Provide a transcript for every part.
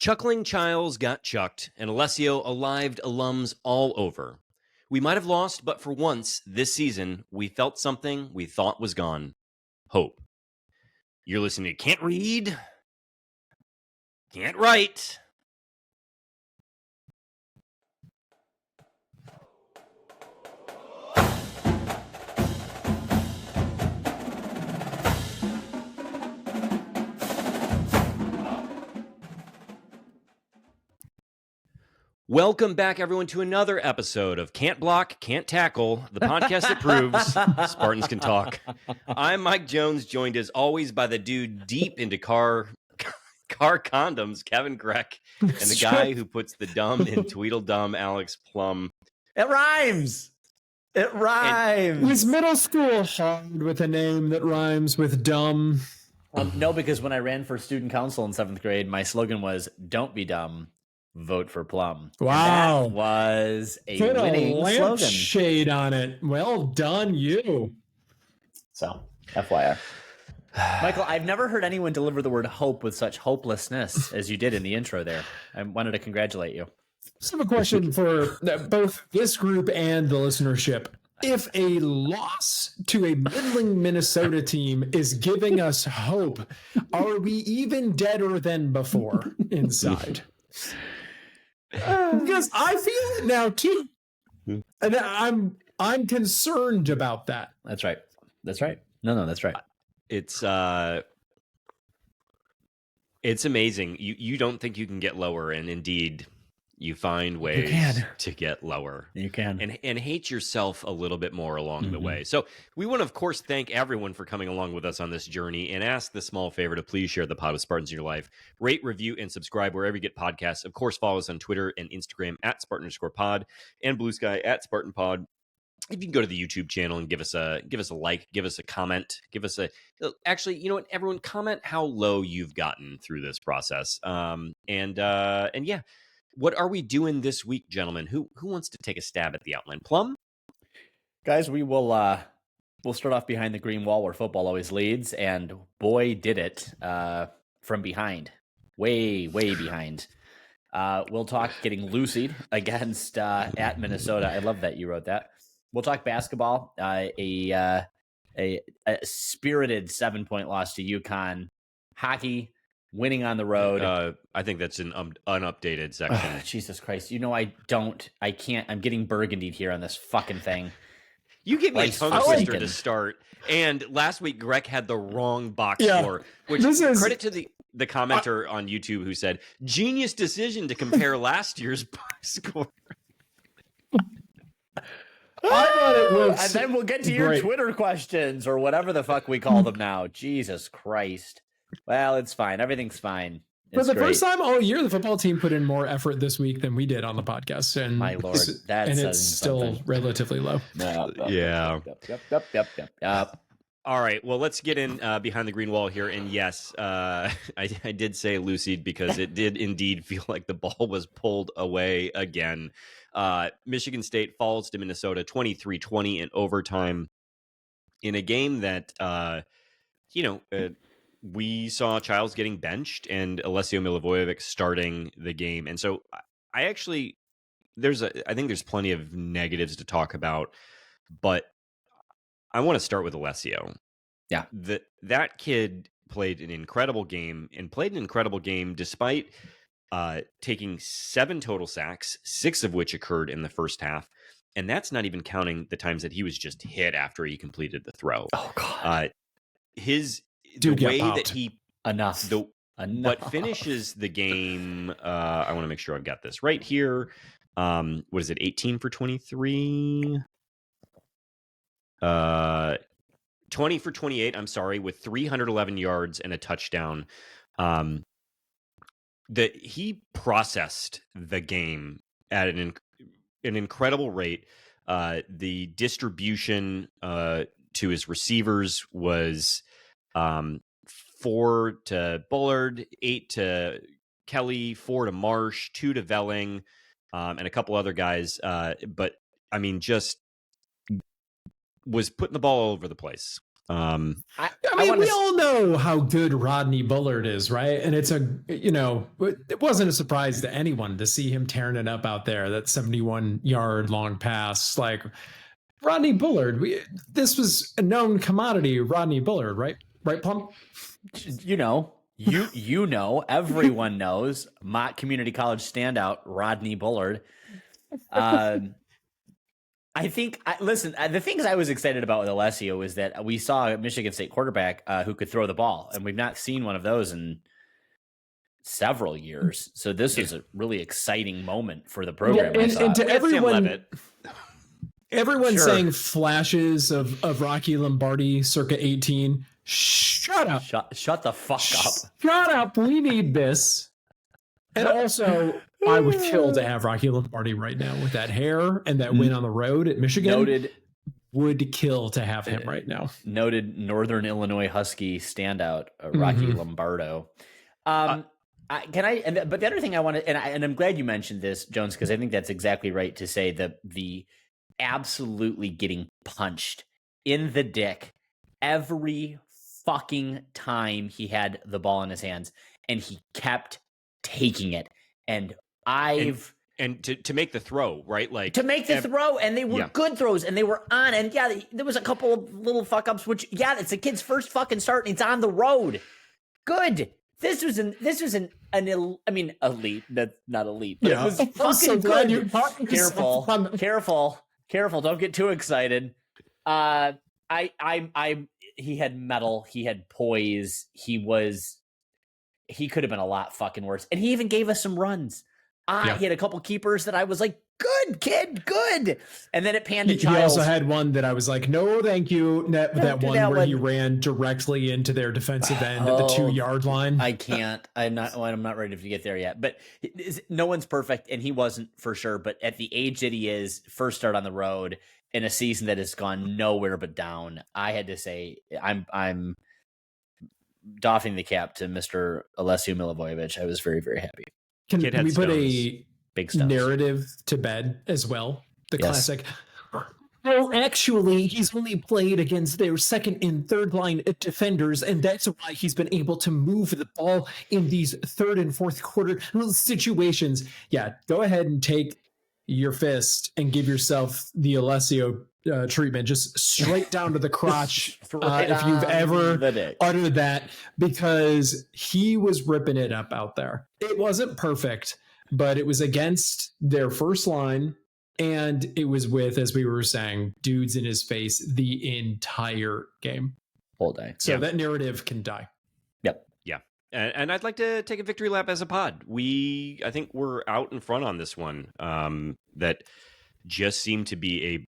Chuckling Childs got chucked, and Alessio alived alums all over. We might have lost, but for once this season, we felt something we thought was gone. Hope. You're listening to Can't Read, Can't Write. Welcome back, everyone, to another episode of Can't Block, Can't Tackle, the podcast that proves Spartans can talk. I'm Mike Jones, joined as always by the dude deep into car condoms, Kevin Greck, and the guy who puts the dumb in Tweedledum, Alex Plum. It rhymes. It rhymes. Was middle school hard with a name that rhymes with dumb? No, because when I ran for student council in 7th grade, my slogan was "Don't be dumb, vote for Plum." Wow, and that was a put winning a slogan. Shade on it. Well done, you. So, FYI. Michael, I've never heard anyone deliver the word hope with such hopelessness as you did in the intro there. I wanted to congratulate you. So I have a question for both this group and the listenership. If a loss to a middling Minnesota team is giving us hope, are we even deader than before inside? Because I feel it now too. And I'm concerned about that. That's right. That's right. No, that's right. It's amazing. You don't think you can get lower, and indeed you find ways to get lower. You can. And hate yourself a little bit more along the way. So we want to, of course, thank everyone for coming along with us on this journey and ask the small favor to please share the pod with Spartans in your life. Rate, review, and subscribe wherever you get podcasts. Of course, follow us on Twitter and Instagram at Spartan_pod and Blue Sky at SpartanPod. If you can go to the YouTube channel and give us a like, give us a comment, actually, you know what, everyone, comment how low you've gotten through this process. And yeah. What are we doing this week, gentlemen? Who wants to take a stab at the outline? Plum? Guys, we'll start off behind the green wall where football always leads, and boy did it from behind. Way behind. We'll talk getting lucid against at Minnesota. I love that you wrote that. We'll talk basketball, a spirited 7-point loss to UConn. Hockey, winning on the road. I think that's an unupdated section. Jesus Christ. You know, I can't. I'm getting burgundied here on this fucking thing. You gave me a tongue twister to start. And last week, Greg had the wrong box score, which credit to the commenter on YouTube who said, genius decision to compare last year's box score. I thought it was and then we'll get to your Twitter questions or whatever the fuck we call them now. Jesus Christ. Well, it's fine. Everything's fine. For the first time all year, the football team put in more effort this week than we did on the podcast. And my lord, it's still relatively low. Yeah. Yep. All right. Well, let's get in behind the green wall here. And yes, I did say lucid because it did indeed feel like the ball was pulled away again. Michigan State falls to Minnesota 23-20 in overtime in a game that, we saw Childs getting benched and Alessio Milivojevic starting the game. And so I think there's plenty of negatives to talk about, but I want to start with Alessio. Yeah. That kid played an incredible game despite taking 7 total sacks, 6 of which occurred in the first half. And that's not even counting the times that he was just hit after he completed the throw. Oh, God. The way that he enough finishes the game, I want to make sure I've got this right here. What is it? 18 for 23, 20 for 28. I'm sorry, with 311 yards and a touchdown. That he processed the game at an incredible rate. The distribution to his receivers was 4 to Bullard, 8 to Kelly, 4 to Marsh, 2 to Velling, and a couple other guys. But I mean, just was putting the ball all over the place. I mean, we all know how good Rodney Bullard is, right? And it's it wasn't a surprise to anyone to see him tearing it up out there. That 71-yard long pass, like Rodney Bullard. This was a known commodity, Rodney Bullard, right? Right, Plum? You know, everyone knows Mott Community College standout Rodney Bullard. I think, the things I was excited about with Alessio is that we saw a Michigan State quarterback who could throw the ball, and we've not seen one of those in several years. So this is a really exciting moment for the program. And to everyone saying flashes of Rocky Lombardi circa 18, shut up. Shut the fuck up. Shut up. We need this. And also, I would kill to have Rocky Lombardi right now with that hair and that win on the road at Michigan. Would kill to have him right now. Noted Northern Illinois Husky standout, Rocky Lombardo. But the other thing I wanted, and I'm glad you mentioned this, Jones, because I think that's exactly right to say the absolutely getting punched in the dick every fucking time he had the ball in his hands, and he kept taking it. And to make the throw, right? Like to make the throw, and they were good throws, and they were on. And there was a couple of little fuck ups, which it's a kid's first fucking start, and it's on the road. Good. This was an elite. That's not elite. But it was fucking so good. Careful. Don't get too excited. He had mettle. He had poise. He could have been a lot fucking worse. And he even gave us some runs. He had a couple keepers that I was like, good kid, good. And then it panned to Giles. He also had one that I was like, no, thank you. That one where he ran directly into their defensive end at the 2-yard line. I can't. I'm not ready to get there yet. But no one's perfect, and he wasn't for sure. But at the age that he is, first start on the road in a season that has gone nowhere but down, I had to say I'm doffing the cap to Mr. Alessio Milivojevic. I was very, very happy. Can we put a big narrative to bed as well? The classic. Well, actually, he's only played against their second and third line defenders, and that's why he's been able to move the ball in these third and fourth quarter situations. Yeah, go ahead and take your fist and give yourself the Alessio treatment, just straight down to the crotch if you've ever uttered that, because he was ripping it up out there. It wasn't perfect, but it was against their first line, and it was with, as we were saying, dudes in his face the entire game. Whole day. So that narrative can die. Yep. Yeah. And I'd like to take a victory lap as a pod. I think we're out in front on this one. That just seemed to be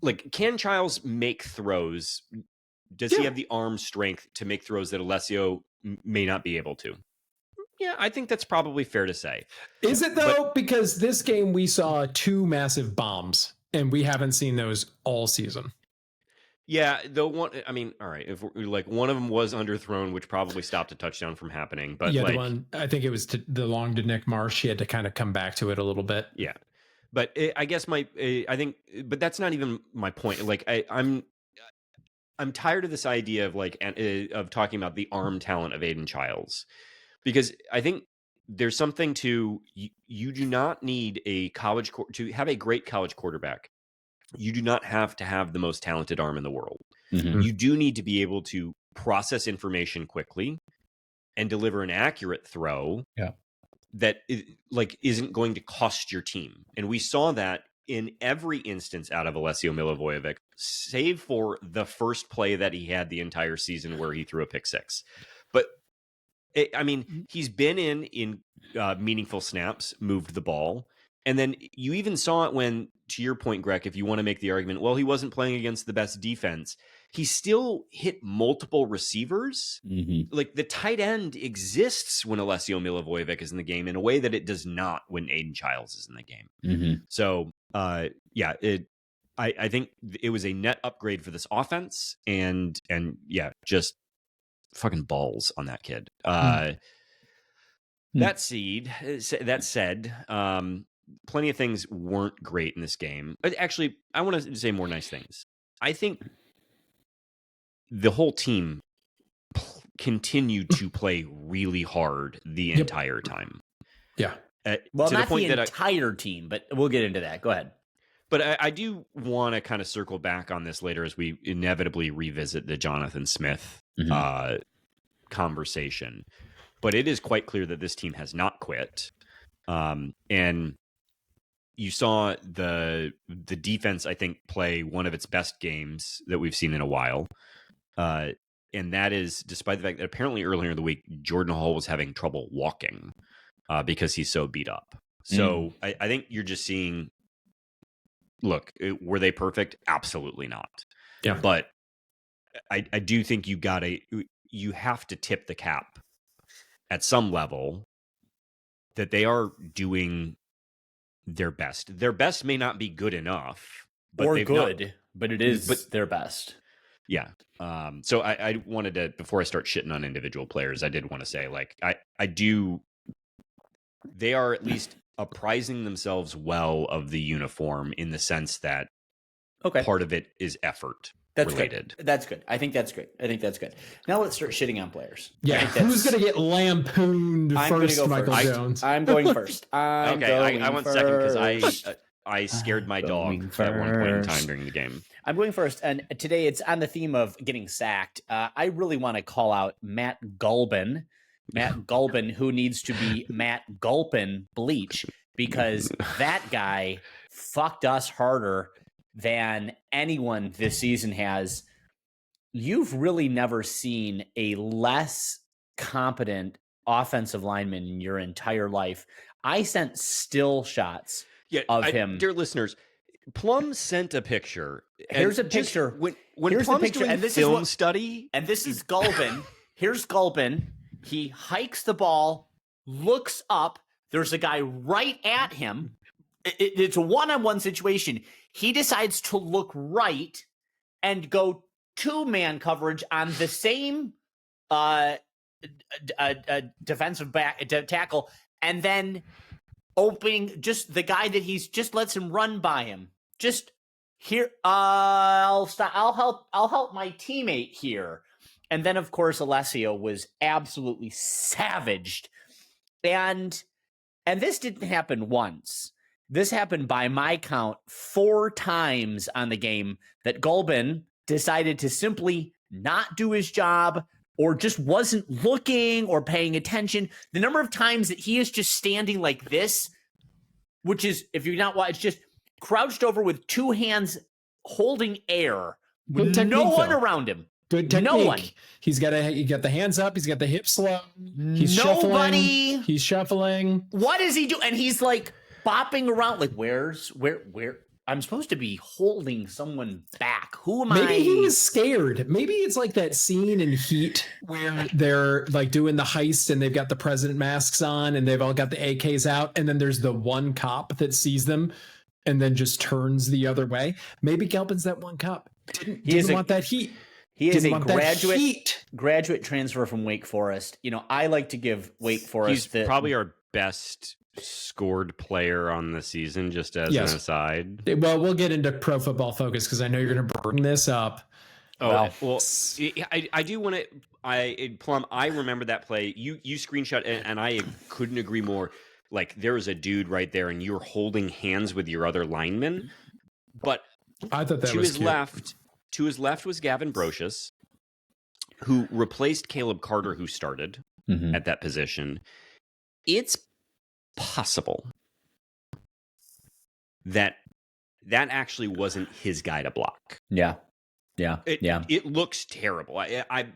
like, can Childs make throws? Does he have the arm strength to make throws that Alessio may not be able to? Yeah, I think that's probably fair to say. Is it though? Because this game we saw 2 massive bombs, and we haven't seen those all season. Yeah, all right, if we're, like, one of them was underthrown, which probably stopped a touchdown from happening. But the one, I think it was the long to Nick Marsh. He had to kind of come back to it a little bit. Yeah. But I guess but that's not even my point. Like, I'm tired of this idea of of talking about the arm talent of Aiden Childs, because I think there's something to you do not need to have a great college quarterback. You do not have to have the most talented arm in the world. Mm-hmm. You do need to be able to process information quickly and deliver an accurate throw. Yeah. That isn't going to cost your team. And we saw that in every instance out of Alessio Milivojevic, save for the first play that he had the entire season where he threw a pick six. But he's been in meaningful snaps, moved the ball. And then you even saw it when, to your point, Greg, if you want to make the argument, well, he wasn't playing against the best defense. He still hit multiple receivers. Mm-hmm. Like, the tight end exists when Alessio Milivojevic is in the game in a way that it does not when Aiden Childs is in the game. Mm-hmm. So, I think it was a net upgrade for this offense, and just fucking balls on that kid. That said, plenty of things weren't great in this game. Actually, I want to say more nice things. I think the whole team continued to play really hard the entire time. Yeah. Well, to not the point that entire team, but we'll get into that. Go ahead. But I do want to kind of circle back on this later as we inevitably revisit the Jonathan Smith conversation. But it is quite clear that this team has not quit. And you saw the defense, I think, play one of its best games that we've seen in a while. And that is despite the fact that apparently earlier in the week, Jordan Hall was having trouble walking because he's so beat up. So I think you're just seeing, look, were they perfect? Absolutely not. Yeah. But I do think you have to tip the cap at some level that they are doing their best. Their best may not be good enough. But or good, but it is their best. Yeah. So I wanted to, before I start shitting on individual players, I did want to say, like, they are at least apprising themselves well of the uniform in the sense that part of it is effort related. Good. That's good. I think that's great. Now let's start shitting on players. Yeah. Who's going to get lampooned first, Michael Jones? I'm going first. I went second because I scared my dog at one point in time during the game. I'm going first, and today it's on the theme of getting sacked. I really want to call out Matt Gulbin. Matt Gulbin, who needs to be Matt Gulpin Bleach, because that guy fucked us harder than anyone this season has. You've really never seen a less competent offensive lineman in your entire life. I sent still shots of him. Dear listeners, Plum sent a picture. Here's a picture. When Plum's doing and this film study. And this is Gulbin. Here's Gulbin. He hikes the ball, looks up. There's a guy right at him. It's a one-on-one situation. He decides to look right and go two-man coverage on the same defensive back tackle, and then opening just the guy that he's just lets him run by him. Just here, I'll stop. I'll help my teammate here. And then, of course, Alessio was absolutely savaged. And this didn't happen once. This happened, by my count, 4 times on the game that Gulbin decided to simply not do his job or just wasn't looking or paying attention. The number of times that he is just standing like this, which is, if you're not watching, it's just crouched over with 2 hands holding air with no one around him. Good technique. No one. He got the hands up. He's got the hips low. He's Nobody. Shuffling. He's shuffling. What is he doing? And he's like bopping around. Like, where? I'm supposed to be holding someone back. Who am I? Maybe he was scared. Maybe it's like that scene in Heat where they're like doing the heist and they've got the president masks on and they've all got the AKs out. And then there's the one cop that sees them and then just turns the other way. Maybe Gulbin's that one cop. Didn't want that heat. He is a graduate transfer from Wake Forest. You know, I like to give Wake Forest. He's probably our best scored player on the season, just as an aside. Well, we'll get into Pro Football Focus because I know you're going to bring this up. Oh, well, I do want to. Plum, I remember that play. You screenshot, and I couldn't agree more. Like, there was a dude right there, and you were holding hands with your other lineman. But I thought that was cute. To his left was Gavin Brocious, who replaced Caleb Carter, who started at that position. It's possible that actually wasn't his guy to block. Yeah. It looks terrible.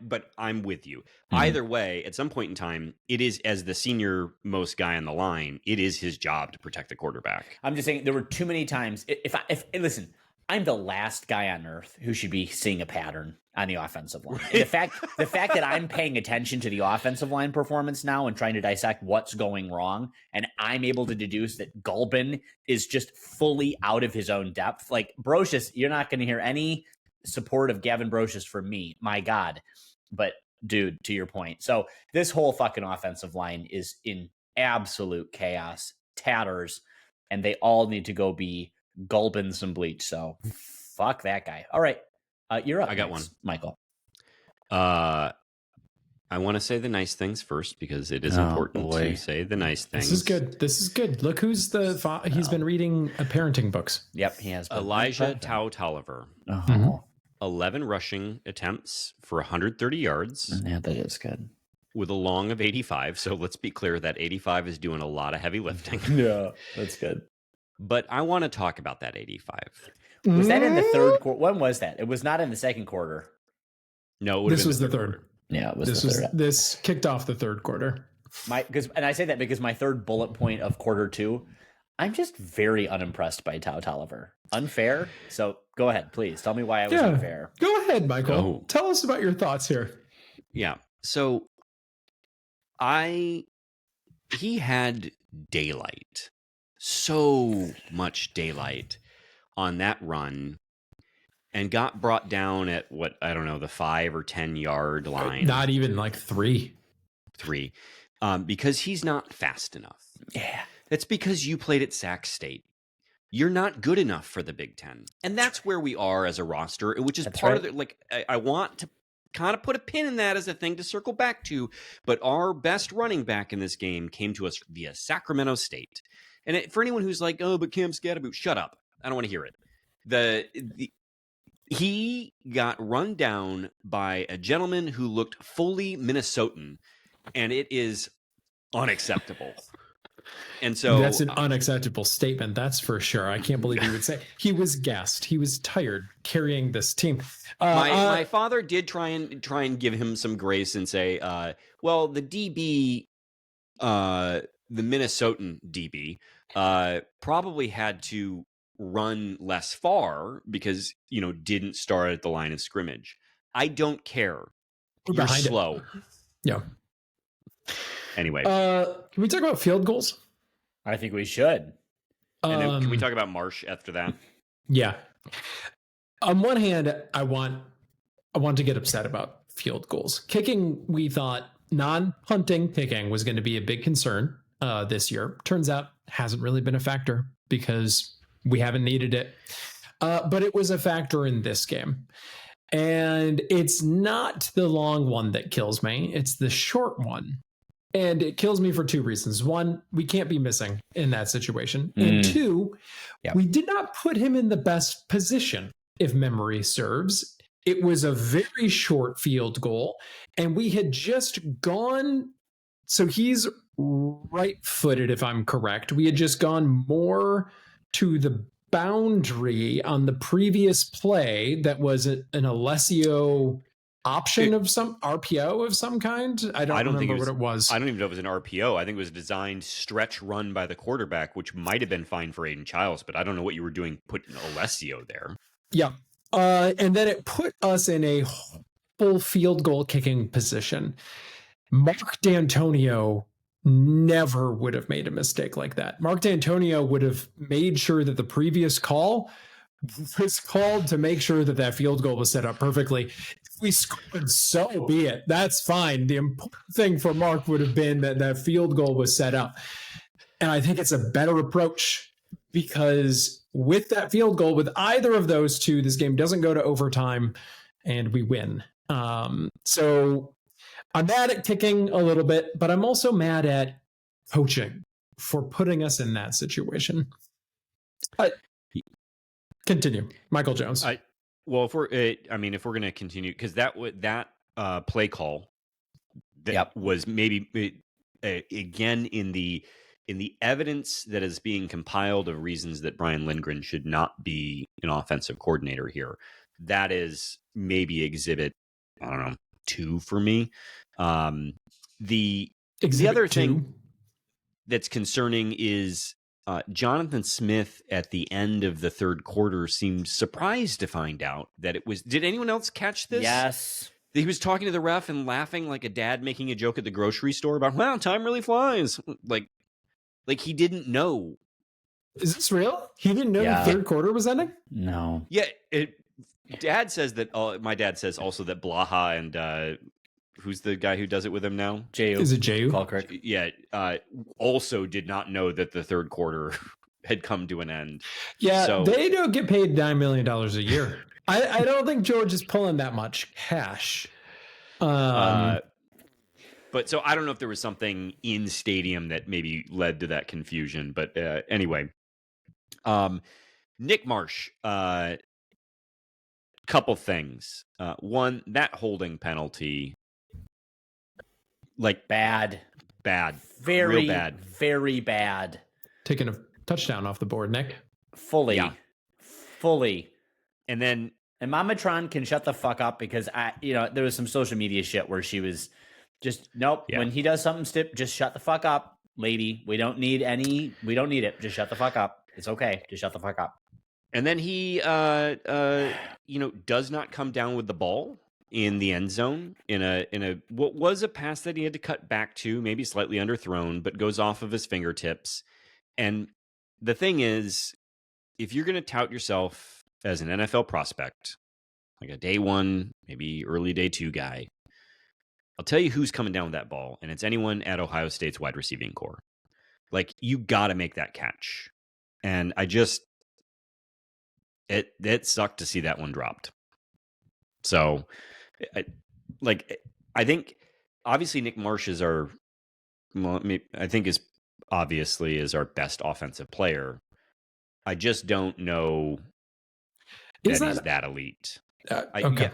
But I'm with you. Either way, at some point in time, it is, as the senior most guy on the line, it is his job to protect the quarterback. I'm just saying there were too many times. If listen, I'm the last guy on earth who should be seeing a pattern on the offensive line. And the fact that I'm paying attention to the offensive line performance now and trying to dissect what's going wrong, and I'm able to deduce that Gulbin is just fully out of his own depth. Like, Brocious, you're not going to hear any support of Gavin Brocious from me. My God. But dude, to your point. So this whole fucking offensive line is in absolute chaos, tatters, and they all need to go be Gulbin some bleach. So fuck that guy. All right. You're up. I got one. Michael. I want to say the nice things first because it is important to say the nice things. This is good. Look who's he's been reading parenting books. Yep, he has been. Elijah Tau-Tolliver. Oh. 11 rushing attempts for 130 yards. Yeah, that is good. With a long of 85. So let's be clear that 85 is doing a lot of heavy lifting. Yeah, that's good. But I want to talk about that 85. Was that in the third quarter? When was that? It was not in the second quarter. No, this was the third. Yeah, it was this kicked off the third quarter. And I say that because my third bullet point of quarter two, I'm just very unimpressed by Tau-Tolliver. Unfair? So go ahead, please. Tell me why I was unfair. Go ahead, Michael. Tell us about your thoughts here. Yeah. So he had daylight. So much daylight on that run. And got brought down at the 5 or 10 yard line. Not even like 3. Because he's not fast enough. Yeah. That's because you played at Sac State. You're not good enough for the Big Ten. And that's where we are as a roster, which is part of the, I want to kind of put a pin in that as a thing to circle back to. But our best running back in this game came to us via Sacramento State. And for anyone who's like, oh, but Cam Scatterboot, shut up. I don't want to hear it. He got run down by a gentleman who looked fully Minnesotan, and it is unacceptable. And so that's an unacceptable statement. That's for sure. I can't believe he would say he was gassed. He was tired carrying this team. My father did try and give him some grace and say, well, the DB, the Minnesotan DB, probably had to run less far because didn't start at the line of scrimmage. I don't care. You're slow. Yeah. Anyway, can we talk about field goals? I think we should. And then can we talk about Marsh after that? Yeah. On one hand, I want to get upset about field goals. Kicking, we thought non-punting kicking was going to be a big concern this year. Turns out hasn't really been a factor because we haven't needed it. But it was a factor in this game. And it's not the long one that kills me. It's the short one. And it kills me for 2 reasons. One, we can't be missing in that situation. And 2, we did not put him in the best position, if memory serves. It was a very short field goal. And we had just gone. So he's right-footed, if I'm correct. We had just gone more to the boundary on the previous play that was an Alessio option of some RPO of some kind. I don't remember what it was. I don't even know if it was an RPO. I think it was a designed stretch run by the quarterback, which might have been fine for Aiden Childs, but I don't know what you were doing putting Alessio there. Yeah. And then it put us in a full field goal kicking position. Mark D'Antonio never would have made a mistake like that. Mark D'Antonio would have made sure that the previous call was called to make sure that that field goal was set up perfectly. If we scored, so be it. That's fine. The important thing for Mark would have been that that field goal was set up. And I think it's a better approach because with that field goal, with either of those two, this game doesn't go to overtime and we win. So I'm mad at kicking a little bit, but I'm also mad at coaching for putting us in that situation. Continue, Michael Jones. Well, if we're going to continue, because that play call that was maybe again in the evidence that is being compiled of reasons that Brian Lindgren should not be an offensive coordinator here. That is maybe exhibit 2 for me. The other thing that's concerning is Jonathan Smith at the end of the third quarter seemed surprised to find out that it was. Did anyone else catch this? Yes. He was talking to the ref and laughing like a dad making a joke at the grocery store about, wow, time really flies. Like he didn't know. Is this real? He didn't know the third quarter was ending? No. Yeah. Dad says that. My dad says also that Blaha and who's the guy who does it with him now? J.U. Is it J.U.? Falkirk. Yeah. Also did not know that the third quarter had come to an end. Yeah. So, they don't get paid $9 million a year. I don't think George is pulling that much cash. But so I don't know if there was something in stadium that maybe led to that confusion. But anyway, Nick Marsh, couple things. One, that holding penalty, like bad, real bad, very bad. Taking a touchdown off the board, Nick. Fully. And then Mamatron can shut the fuck up because there was some social media shit where she was just nope. Yeah. When he does something just shut the fuck up, lady. We don't need it. Just shut the fuck up. It's okay. Just shut the fuck up. And then he does not come down with the ball in the end zone in a what was a pass that he had to cut back to, maybe slightly underthrown, but goes off of his fingertips. And the thing is, if you're going to tout yourself as an NFL prospect, like a day one, maybe early day two guy, I'll tell you who's coming down with that ball, and it's anyone at Ohio State's wide receiving core. Like, you got to make that catch. And it sucked to see that one dropped. So, I think obviously Nick Marsh is our best offensive player. I just don't know he's that elite. Okay.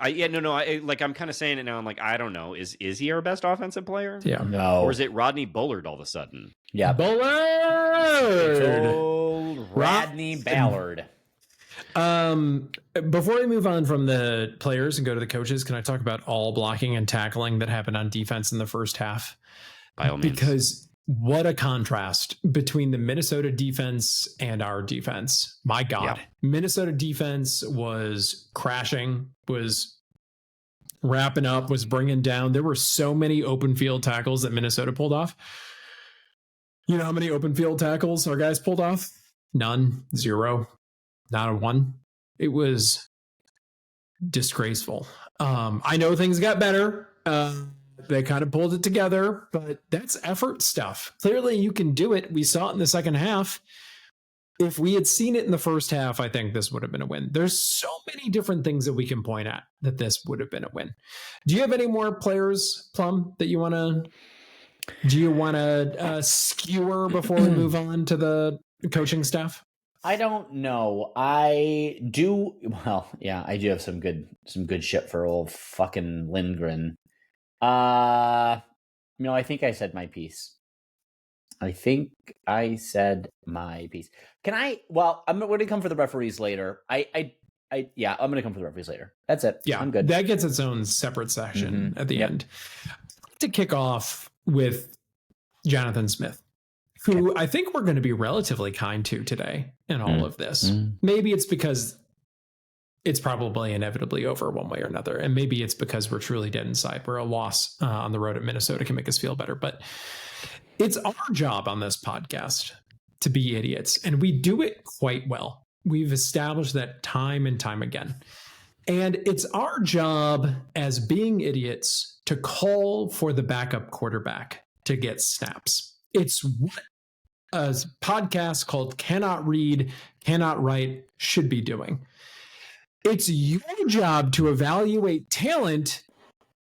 I'm kind of saying it now. I'm like, I don't know. Is he our best offensive player? Yeah. No. Or is it Rodney Bullard all of a sudden? Yeah. Bullard. Old Rodney Ballard. Before we move on from the players and go to the coaches, can I talk about all blocking and tackling that happened on defense in the first half? By all means. Because what a contrast between the Minnesota defense and our defense. My God. Yeah. Minnesota defense was crashing, was wrapping up, was bringing down. There were so many open field tackles that Minnesota pulled off. You know how many open field tackles our guys pulled off? None. Zero. Not a one. It was disgraceful. I know things got better. They kind of pulled it together, but that's effort stuff. Clearly you can do it. We saw it in the second half. If we had seen it in the first half, I think this would have been a win. There's so many different things that we can point at that this would have been a win. Do you have any more players, Plum, that you want to skewer before we move on to the coaching staff? I don't know. I do. Well, yeah, I do have some good shit for old fucking Lindgren. I think I said my piece. Can I? Well, I'm going to come for the referees later. I'm going to come for the referees later. That's it. Yeah, I'm good. That gets its own separate section at the end. To kick off with Jonathan Smith, who I think we're going to be relatively kind to today in all of this. Maybe it's because it's probably inevitably over one way or another. And maybe it's because we're truly dead inside, where a loss on the road at Minnesota can make us feel better. But it's our job on this podcast to be idiots, and we do it quite well. We've established that time and time again. And it's our job as being idiots to call for the backup quarterback to get snaps. It's what a podcast called Cannot Read, Cannot Write should be doing. It's your job to evaluate talent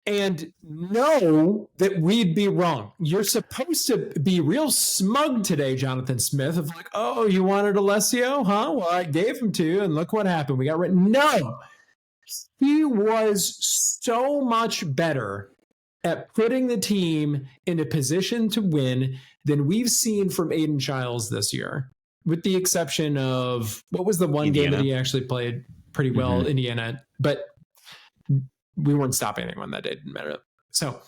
and know that we'd be wrong. You're supposed to be real smug today, Jonathan Smith, of like, oh, you wanted Alessio, huh? Well, I gave him to you, and look what happened. We got rid. No! He was so much better at putting the team in a position to win than we've seen from Aiden Childs this year, with the exception of, what was the one game that he actually played pretty well, Indiana, but we weren't stopping anyone that didn't matter. So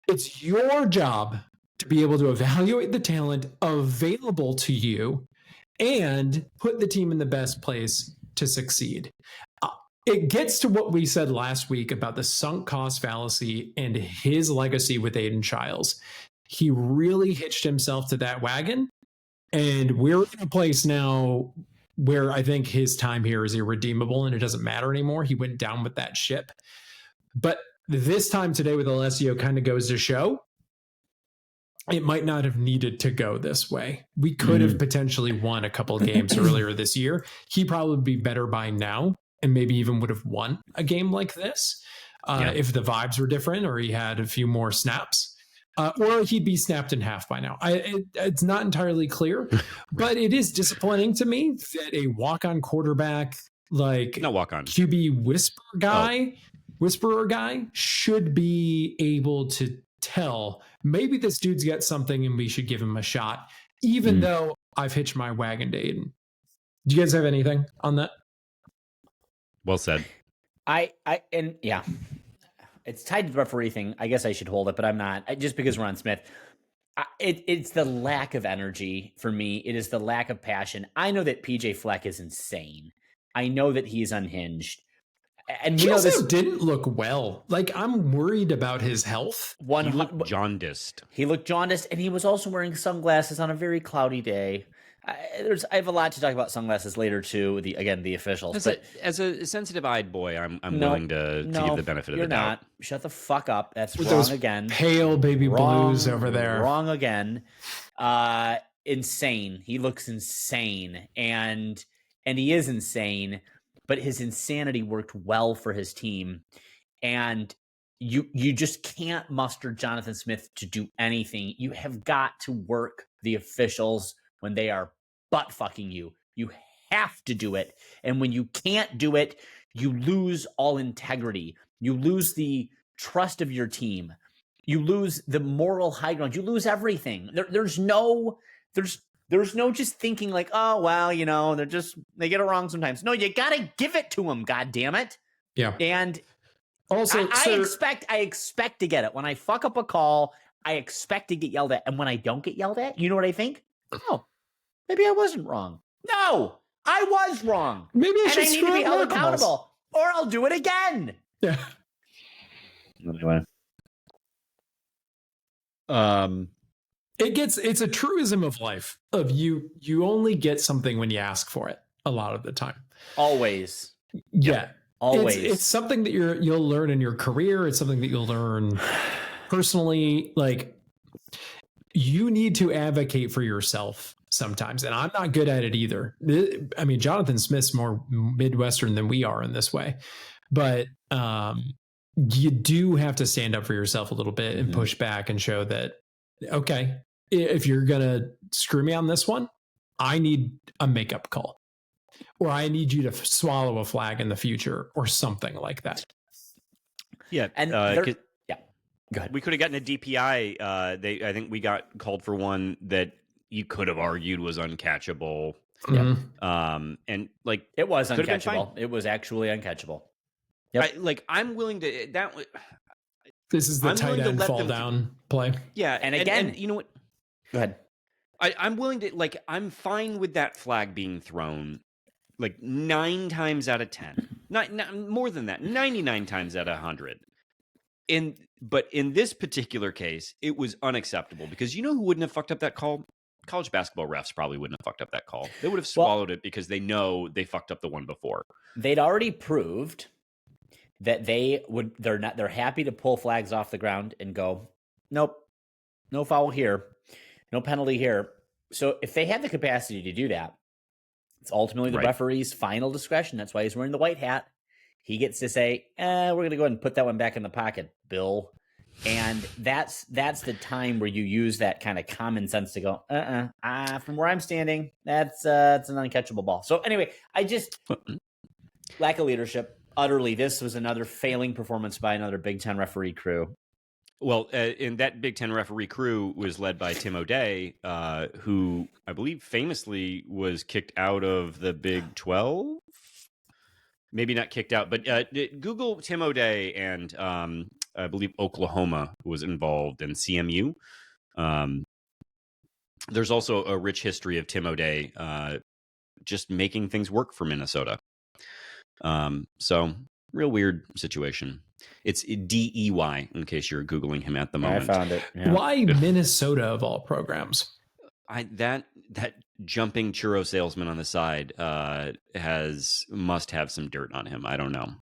it's your job to be able to evaluate the talent available to you and put the team in the best place to succeed. It gets to what we said last week about the sunk cost fallacy and his legacy with Aiden Childs. He really hitched himself to that wagon, and we're in a place now where I think his time here is irredeemable and it doesn't matter anymore. He went down with that ship. But this time today with Alessio kind of goes to show it might not have needed to go this way. We could have potentially won a couple of games earlier this year. He probably would be better by now and maybe even would have won a game like this. if the vibes were different or he had a few more snaps. Or he'd be snapped in half by now. It's not entirely clear, but it is disappointing to me that a walk-on quarterback like No walk-on. QB whisperer guy should be able to tell maybe this dude's got something and we should give him a shot, even though I've hitched my wagon to Aiden. Do you guys have anything on that? Well said. It's tied to the referee thing. I guess I should hold it, but I'm not. Just because Ron Smith. It's the lack of energy for me. It is the lack of passion. I know that PJ Fleck is insane. I know that he's unhinged. And he also didn't look well. Like, I'm worried about his health. He looked jaundiced. He looked jaundiced, and he was also wearing sunglasses on a very cloudy day. I have a lot to talk about sunglasses later too. The officials. As a sensitive-eyed boy, I'm willing to give the benefit of the doubt. You're not. Shut the fuck up. That's with wrong those again. Pale baby blues over there. Wrong again. Insane. He looks insane, and he is insane. But his insanity worked well for his team, and you just can't muster Jonathan Smith to do anything. You have got to work the officials when they are butt fucking you. You have to do it. And when you can't do it, you lose all integrity. You lose the trust of your team. You lose the moral high ground. You lose everything. There's no just thinking like, oh, well, they get it wrong sometimes. No, you got to give it to them. God damn it. Yeah. And also, I expect to get it. When I fuck up a call, I expect to get yelled at. And when I don't get yelled at, you know what I think? Oh, maybe I wasn't wrong. No, I was wrong. Maybe I need to be held accountable, or I'll do it again. Yeah. Anyway. It's a truism of life of you only get something when you ask for it a lot of the time. Always. Yeah. Always. It's something that you'll learn in your career. It's something that you'll learn personally. Like, you need to advocate for yourself sometimes. And I'm not good at it either. I mean, Jonathan Smith's more Midwestern than we are in this way, but you do have to stand up for yourself a little bit and push back and show that, okay, if you're going to screw me on this one, I need a makeup call, or I need you to swallow a flag in the future or something like that. Yeah. And go ahead. We could have gotten a DPI. I think we got called for one that you could have argued was uncatchable. Mm-hmm. And like, it was uncatchable. It was actually uncatchable. Yep. I'm willing to This is the tight end fall down play. Yeah. And again, and you know what? Go ahead. I'm willing to, I'm fine with that flag being thrown like 9 times out of 10. Not more than that, 99 times out of 100. But in this particular case, it was unacceptable, because you know who wouldn't have fucked up that call? College basketball refs probably wouldn't have fucked up that call. They would have swallowed it because they know they fucked up the one before. They'd already proved that they're happy to pull flags off the ground and go, nope, no foul here, no penalty here. So if they have the capacity to do that, it's ultimately the referee's final discretion. That's why he's wearing the white hat. He gets to say, we're going to go ahead and put that one back in the pocket, Bill. And that's the time where you use that kind of common sense to go, from where I'm standing, that's an uncatchable ball. So anyway, lack of leadership. Utterly, this was another failing performance by another Big Ten referee crew. Well, and that Big Ten referee crew was led by Tim O'Day, who I believe famously was kicked out of the Big 12. Maybe not kicked out, but Google Tim O'Day, and I believe Oklahoma was involved in CMU. There's also a rich history of Tim O'Day just making things work for Minnesota. So real weird situation. It's DEY in case you're Googling him at the moment. I found it. Yeah. Why Minnesota of all programs? That jumping churro salesman on the side must have some dirt on him. I don't know.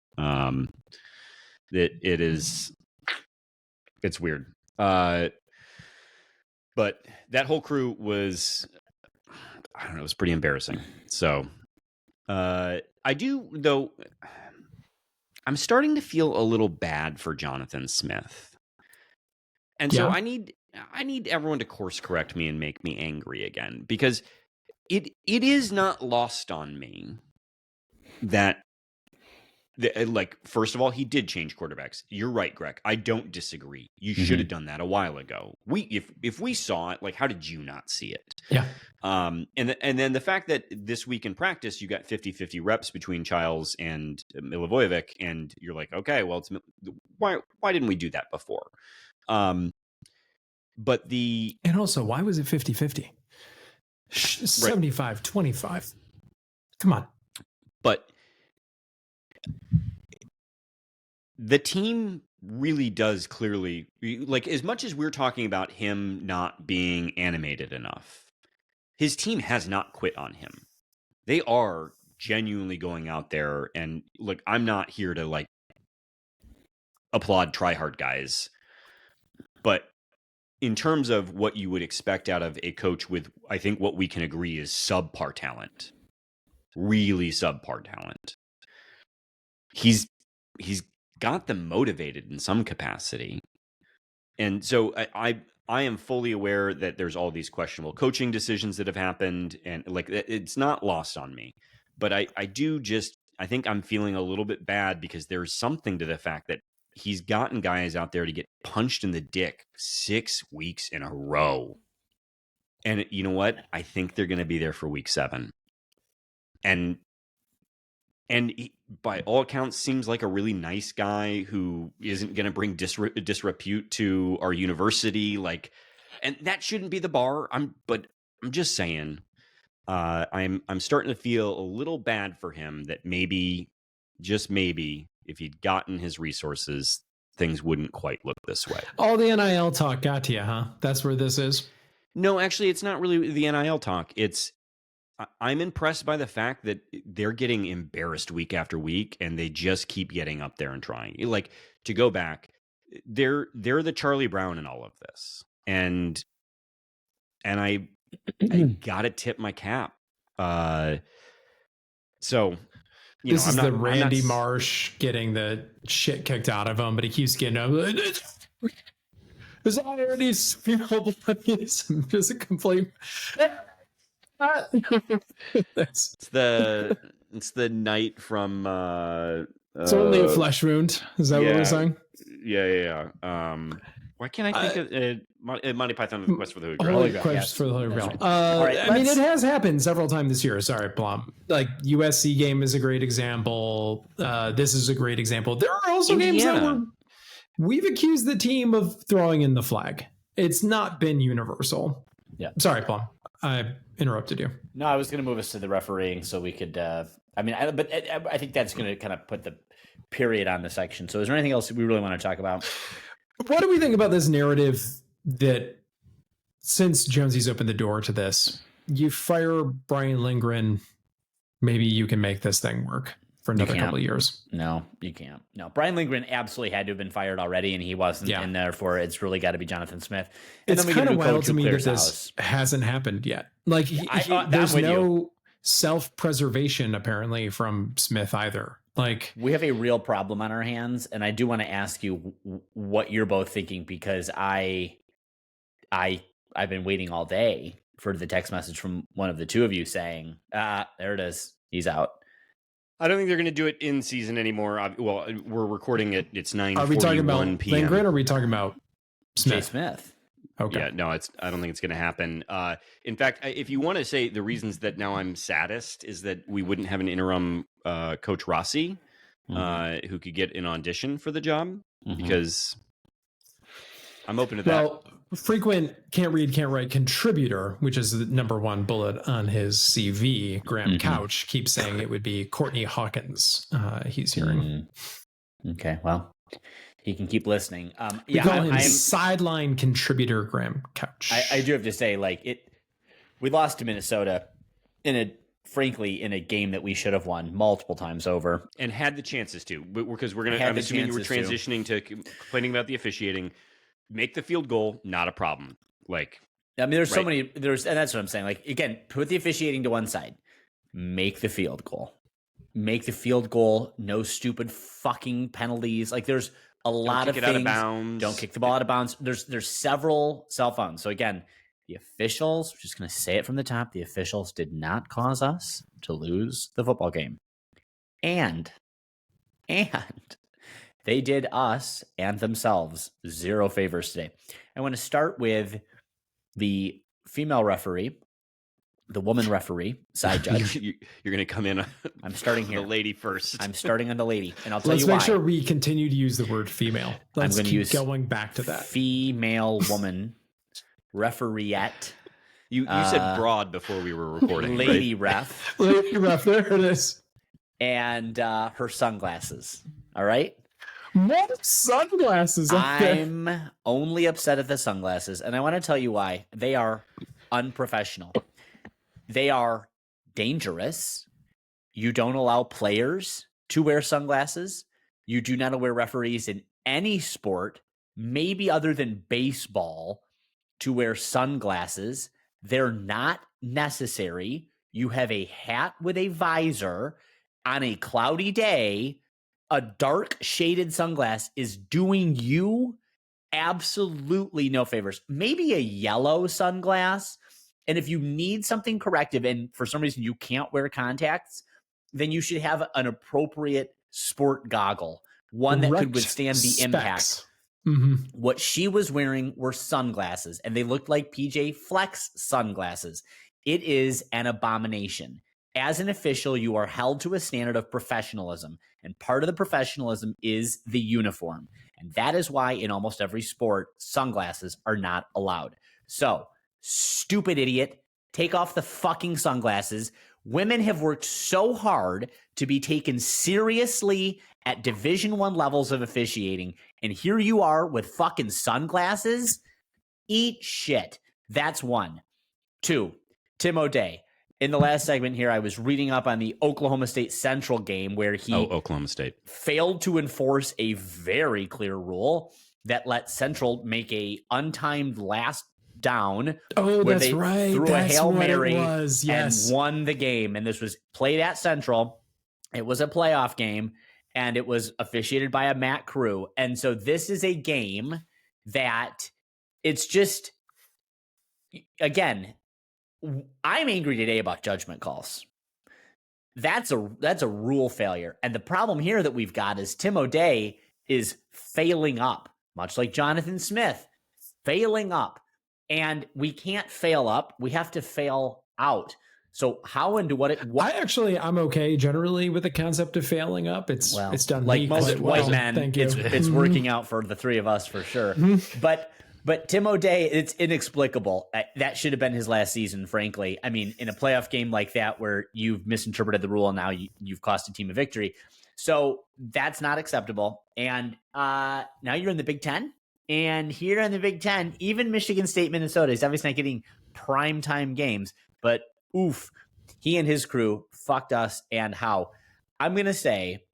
It's weird. But that whole crew was, I don't know, it was pretty embarrassing. So I do, though, I'm starting to feel a little bad for Jonathan Smith. And so I need everyone to course correct me and make me angry again, because it is not lost on me that like, first of all, he did change quarterbacks. You're right, Greg. I don't disagree. You should have done that a while ago. If we saw it, like, how did you not see it? Yeah. And then the fact that this week in practice you got 50-50 reps between Childs and Milivojevic, and you're like, okay, well, it's why didn't we do that before? And also, why was it 50-50? 75-25. Come on. But the team really does clearly, like, as much as we're talking about him not being animated enough, his team has not quit on him. They are genuinely going out there, and look, I'm not here to like applaud tryhard guys, but in terms of what you would expect out of a coach with, I think what we can agree is subpar talent, really subpar talent, he's got them motivated in some capacity. And so I am fully aware that there's all these questionable coaching decisions that have happened, and like, it's not lost on me. But I think I'm feeling a little bit bad because there's something to the fact that he's gotten guys out there to get punched in the dick 6 weeks in a row. And you know what? I think they're going to be there for week 7. And he, by all accounts, seems like a really nice guy who isn't going to bring disrepute to our university. Like, and that shouldn't be the bar. But I'm just saying, I'm starting to feel a little bad for him that maybe, just maybe, if he'd gotten his resources, things wouldn't quite look this way. All the NIL talk got to you, huh? That's where this is? No, actually, it's not really the NIL talk. I'm impressed by the fact that they're getting embarrassed week after week, and they just keep getting up there and trying. Like, to go back, they're the Charlie Brown in all of this, and I gotta tip my cap. So this is the Randy Marsh getting the shit kicked out of him, but he keeps getting up. There's already just a complaint. It's the night from it's only a flesh wound. Is that what we're saying? Yeah. Why can't I think of Monty Python and the Quest for the Holy Grail? Quest for the Holy Grail. I mean, it has happened several times this year. Sorry, Plum. Like, USC game is a great example. This is a great example. There are also games that we've accused the team of throwing in the flag. It's not been universal. Yeah. Sorry, Plum. I interrupted you. No, I was going to move us to the refereeing so we could. I think that's going to kind of put the period on the section. So, is there anything else we really want to talk about? What do we think about this narrative that, since Jonesy's opened the door to this, you fire Brian Lindgren, maybe you can make this thing work for another couple of years? No, you can't. No, Brian Lindgren absolutely had to have been fired already, and he wasn't. Yeah. And therefore, it's really got to be Jonathan Smith. And it's kind of wild to me that this hasn't happened yet. Like, there's no self-preservation apparently from Smith either. Like, we have a real problem on our hands, and I do want to ask you what you're both thinking, because I've been waiting all day for the text message from one of the two of you saying, there it is, he's out. I don't think they're going to do it in season anymore. Well, we're recording it. It's 9:41 p.m. Are we talking about Lindgren, or are we talking about Smith? Jay Smith. Okay. Yeah, no, I don't think it's going to happen. In fact, if you want to say the reasons that now I'm saddest is that we wouldn't have an interim Coach Rossi who could get an audition for the job, because I'm open to that. Well, frequent can't read, can't write contributor, which is the number one bullet on his CV, Graham Couch, keeps saying it would be Courtney Hawkins. He's hearing. Okay, well, he can keep listening. We call him sideline contributor Graham Couch. I do have to say, like, we lost to Minnesota in a game that we should have won multiple times over, and had the chances to, because I'm assuming you were transitioning to complaining about the officiating. Make the field goal, not a problem. Like, I mean, there's so many, and that's what I'm saying. Like, again, put the officiating to one side, make the field goal. make the field goal, no stupid fucking penalties. Like there's a lot of things. Out of bounds. Don't kick the ball out of bounds. There's several cell phones. So again, the officials, I'm just going to say it from the top, the officials did not cause us to lose the football game. And they did us and themselves zero favors today. I want to start with the female referee, the woman referee, side judge. You're going to come in. I'm starting here. The lady first. I'm starting on the lady, and I'll tell you why. why. Let's make sure we continue to use the word female. Let's keep going back to that. Female woman refereette. You said broad before we were recording. Lady right? ref. Lady ref, there it is. And her sunglasses. All right? What sunglasses? I'm only upset at the sunglasses, and I want to tell you why. They are unprofessional. They are dangerous. You don't allow players to wear sunglasses. You do not allow referees in any sport, maybe other than baseball, to wear sunglasses. They're not necessary. You have a hat with a visor on a cloudy day. A dark shaded sunglass is doing you absolutely no favors. Maybe a yellow sunglass. And if you need something corrective and for some reason you can't wear contacts, then you should have an appropriate sport goggle, one that could withstand the impact. Mm-hmm. What she was wearing were sunglasses, and they looked like PJ Flex sunglasses. It is an abomination. As an official, you are held to a standard of professionalism, and part of the professionalism is the uniform. And that is why in almost every sport, sunglasses are not allowed. So, stupid idiot, take off the fucking sunglasses. Women have worked so hard to be taken seriously at Division I levels of officiating, and here you are with fucking sunglasses? Eat shit. That's one. Two, Tim O'Day. In the last segment here, I was reading up on the Oklahoma State Central game where he Oklahoma State failed to enforce a very clear rule that let Central make a untimed last down. Oh, where that's they right. Threw That's a Hail what Mary it was. Yes. and won the game. And this was played at Central. It was a playoff game, and it was officiated by a Matt Crew. And so this is a game that it's just, again, I'm angry today about judgment calls. That's a rule failure. And the problem here that we've got is Tim O'Day is failing up, much like Jonathan Smith, failing up. And we can't fail up. We have to fail out. So how and what? I'm okay generally with the concept of failing up. It's done like most white men. Thank you. It's working out for the three of us for sure. But Tim O'Day, it's inexplicable. That should have been his last season, frankly. I mean, in a playoff game like that where you've misinterpreted the rule and now you've cost a team a victory. So that's not acceptable. And now you're in the Big Ten. And here in the Big Ten, even Michigan State, Minnesota is obviously not getting primetime games. But oof, he and his crew fucked us. And how? I'm going to say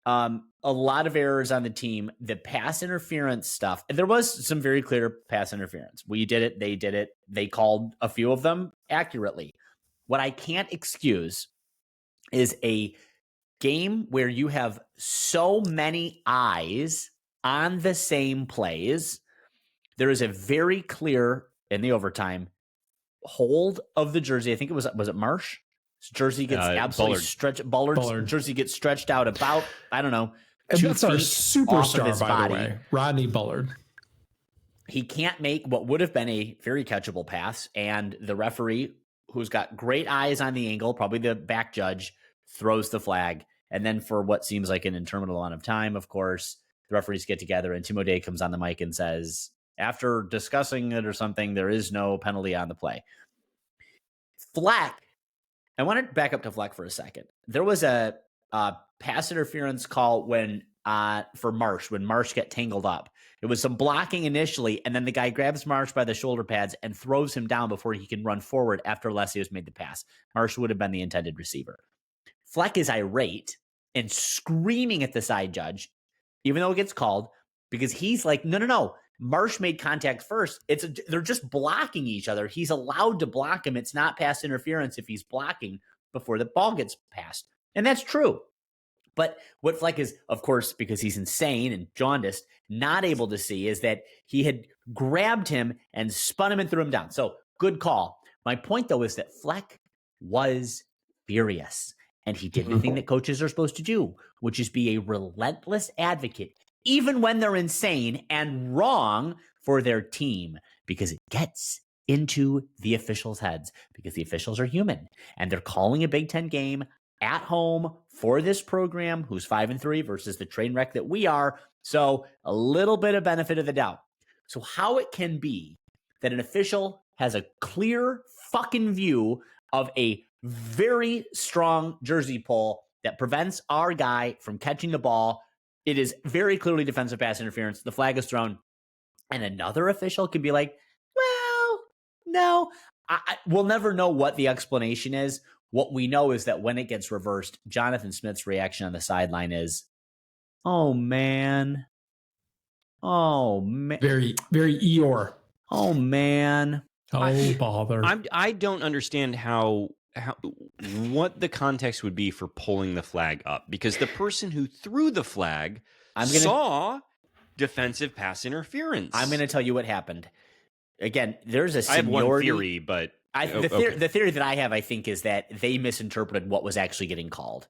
a lot of errors on the team. The pass interference stuff, there was some very clear pass interference. We did it. They did it. They called a few of them accurately. What I can't excuse is a game where you have so many eyes on the same plays. There is a very clear, in the overtime, hold of the jersey. I think it was it Marsh? His jersey gets absolutely stretched. Bullard's jersey gets stretched out about, I don't know, and 2 that's our feet superstar, off of his by body. the way, Rodney Bullard. He can't make what would have been a very catchable pass, and the referee, who's got great eyes on the angle, probably the back judge, throws the flag. And then for what seems like an interminable amount of time, of course, the referees get together and Tim O'Day comes on the mic and says, after discussing it or something, there is no penalty on the play. Fleck, I want to back up to Fleck for a second. There was a pass interference call for Marsh, when Marsh got tangled up. It was some blocking initially, and then the guy grabs Marsh by the shoulder pads and throws him down before he can run forward after Lesios made the pass. Marsh would have been the intended receiver. Fleck is irate and screaming at the side judge, even though it gets called, because he's like, no. Marsh made contact first. They're just blocking each other. He's allowed to block him. It's not pass interference if he's blocking before the ball gets passed. And that's true. But what Fleck is, of course, because he's insane and jaundiced, not able to see is that he had grabbed him and spun him and threw him down. So good call. My point, though, is that Fleck was furious, and he did the thing that coaches are supposed to do, which is be a relentless advocate, even when they're insane and wrong for their team, because it gets into the officials' heads, because the officials are human, and they're calling a Big Ten game at home for this program who's 5-3 versus the train wreck that we are. So a little bit of benefit of the doubt. So how it can be that an official has a clear fucking view of a very strong jersey pull that prevents our guy from catching the ball. It is very clearly defensive pass interference. The flag is thrown. And another official can be like, well, no. We'll never know what the explanation is. What we know is that when it gets reversed, Jonathan Smith's reaction on the sideline is, oh, man. Oh, man. Very, very Eeyore. Oh, man. Oh, bother. I don't understand how what the context would be for pulling the flag up, because the person who threw the flag saw defensive pass interference. I'm going to tell you what happened. Again, there's a seniority. I have one theory, but the theory that I have, I think, is that they misinterpreted what was actually getting called.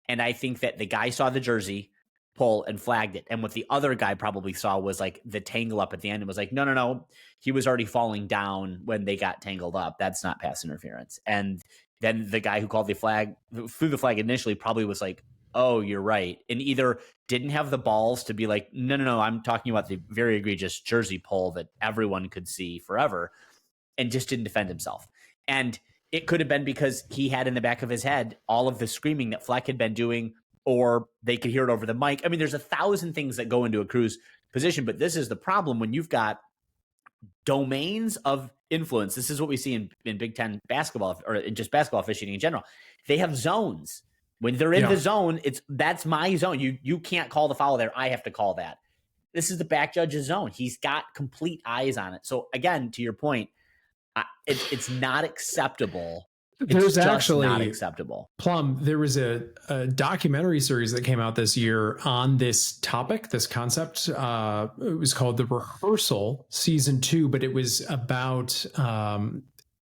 And I think that the guy saw the jersey pull and flagged it. And what the other guy probably saw was like the tangle up at the end and was like, no. He was already falling down when they got tangled up. That's not pass interference. And then the guy who called the flag, threw the flag initially, probably was like, oh, you're right. And either didn't have the balls to be like, no, I'm talking about the very egregious jersey pull that everyone could see forever, and just didn't defend himself. And it could have been because he had in the back of his head all of the screaming that Fleck had been doing, or they could hear it over the mic. I mean, there's 1,000 things that go into a crew's position, but this is the problem when you've got domains of influence. This is what we see in Big Ten basketball, or in just basketball officiating in general. They have zones. When they're in the zone, that's my zone. You can't call the foul there. I have to call that. This is the back judge's zone. He's got complete eyes on it. So again, to your point, it's not acceptable. There's actually not acceptable. Plum, there was a documentary series that came out this year on this topic, this concept. It was called The Rehearsal Season 2, but it was about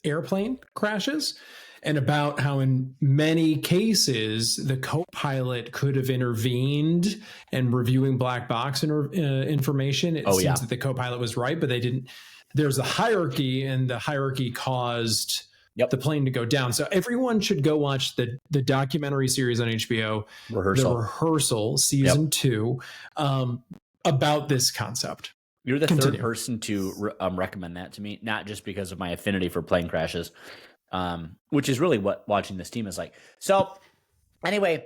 airplane crashes and about how in many cases the co-pilot could have intervened and reviewing black box information. It seems that the co-pilot was right, but they didn't. There's a hierarchy, and the hierarchy caused the plane to go down. So everyone should go watch the documentary series on HBO, The Rehearsal Season 2, about this concept. You're the third person to recommend that to me, not just because of my affinity for plane crashes, which is really what watching this team is like. So anyway,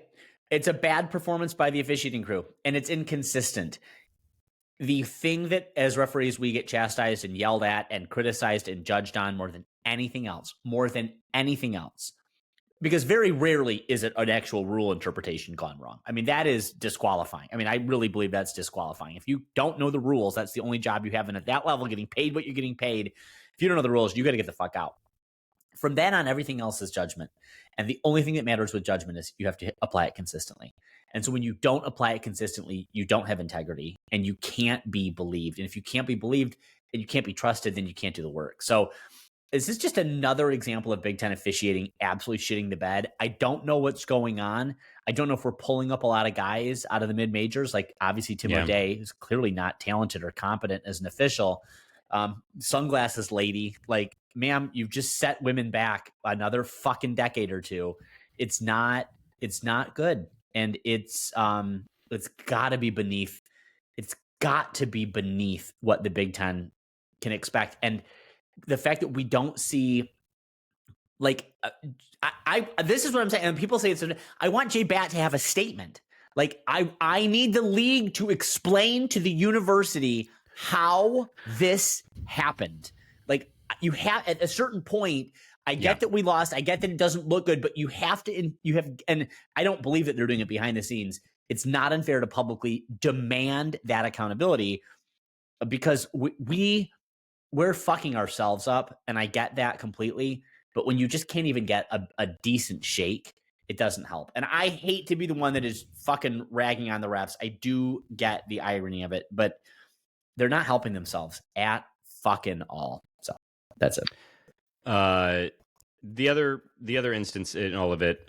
it's a bad performance by the officiating crew, and it's inconsistent. The thing that as referees we get chastised and yelled at and criticized and judged on more than anything else, because very rarely is it an actual rule interpretation gone wrong. I mean, that is disqualifying. I mean, I really believe that's disqualifying. If you don't know the rules, that's the only job you have. And at that level, getting paid what you're getting paid, if you don't know the rules, you got to get the fuck out. From then on, everything else is judgment. And the only thing that matters with judgment is you have to apply it consistently. And so when you don't apply it consistently, you don't have integrity and you can't be believed. And if you can't be believed and you can't be trusted, then you can't do the work. So this is just another example of Big Ten officiating absolutely shitting the bed. I don't know what's going on. I don't know if we're pulling up a lot of guys out of the mid-majors. Like obviously Tim O'Day is clearly not talented or competent as an official. Sunglasses lady, like, ma'am, you've just set women back another fucking decade or two. It's not good. And it's got to be beneath what the Big Ten can expect. And the fact that we don't see, like, this is what I'm saying. And people say I want Jay Batt to have a statement. Like, I need the league to explain to the university how this happened. Like, you have at a certain point. I get that we lost. I get that it doesn't look good, but you have to, and I don't believe that they're doing it behind the scenes. It's not unfair to publicly demand that accountability, because we're fucking ourselves up. And I get that completely. But when you just can't even get a decent shake, it doesn't help. And I hate to be the one that is fucking ragging on the refs. I do get the irony of it, but they're not helping themselves at fucking all. So that's it. The other instance in all of it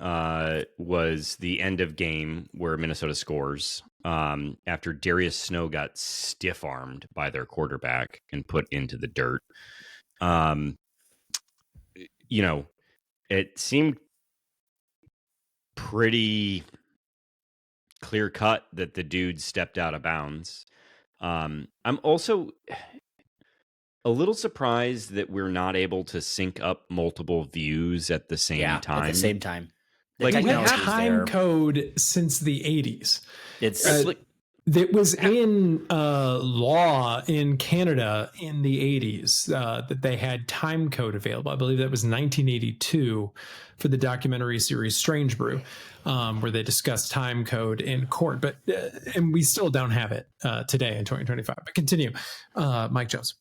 was the end of game where Minnesota scores after Darius Snow got stiff-armed by their quarterback and put into the dirt. It seemed pretty clear-cut that the dude stepped out of bounds. I'm also a little surprised that we're not able to sync up multiple views at the same time. At the same time. Like, we had time code since the 80s. It's it was in law in Canada in the 80s that they had time code available. I believe that was 1982 for the documentary series Strange Brew, where they discussed time code in court. But and we still don't have it today in 2025. But continue, Mike Jones.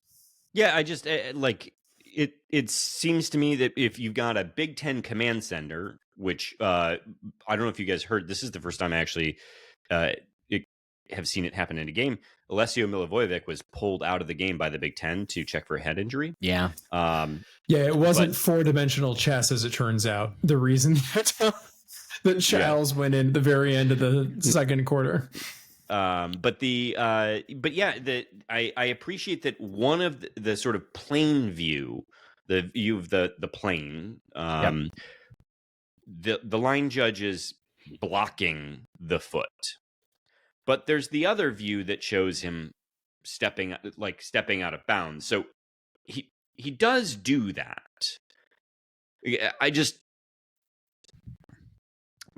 Yeah, I just it seems to me that if you've got a Big Ten command center, which I don't know if you guys heard, this is the first time I actually have seen it happen in a game. Alessio Milivojevic was pulled out of the game by the Big Ten to check for a head injury. Yeah. It wasn't four-dimensional chess, as it turns out. The reason that Childs went in at the very end of the second quarter. I appreciate that one of the sort of plane view, the view of the plane, the line judge is blocking the foot, but there's the other view that shows him stepping out of bounds. So he does do that. I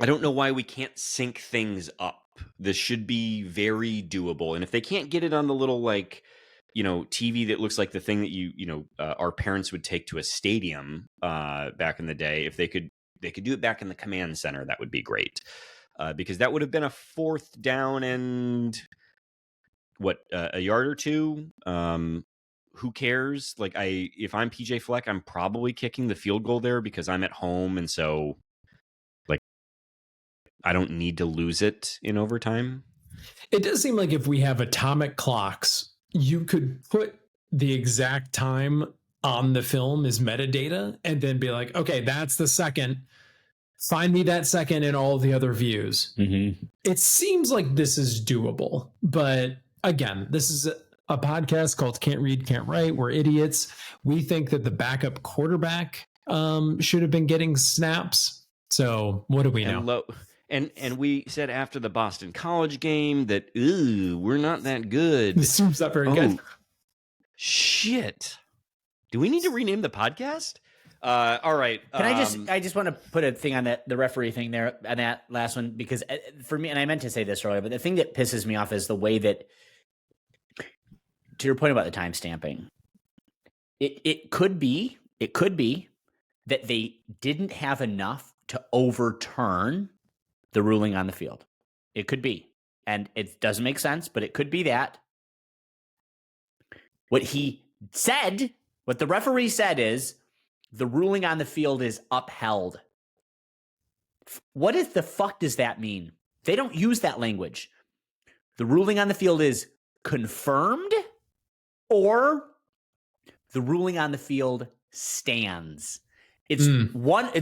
don't know why we can't sync things up. This should be very doable. And if they can't get it on the little TV that looks like the thing that our parents would take to a stadium back in the day, if they could do it back in the command center, that would be great. Because that would have been a fourth down and a yard or two. Who cares? If I'm PJ Fleck, I'm probably kicking the field goal there because I'm at home, and so I don't need to lose it in overtime. It does seem like if we have atomic clocks, you could put the exact time on the film as metadata and then be like, okay, that's the second. Find me that second in all the other views. Mm-hmm. It seems like this is doable. But again, this is a podcast called Can't Read, Can't Write. We're idiots. We think that the backup quarterback should have been getting snaps. So what do we know? And we said after the Boston College game that, we're not that good. This seems not very good. Shit. Do we need to rename the podcast? All right. Can I just want to put a thing on the referee thing there, on that last one, because for me, and I meant to say this earlier, but the thing that pisses me off is the way that, to your point about the time stamping, it could be that they didn't have enough to overturn the ruling on the field. It could be. And it doesn't make sense, but it could be that. What the referee said is, the ruling on the field is upheld. What the fuck does that mean? They don't use that language. The ruling on the field is confirmed, or the ruling on the field stands. It's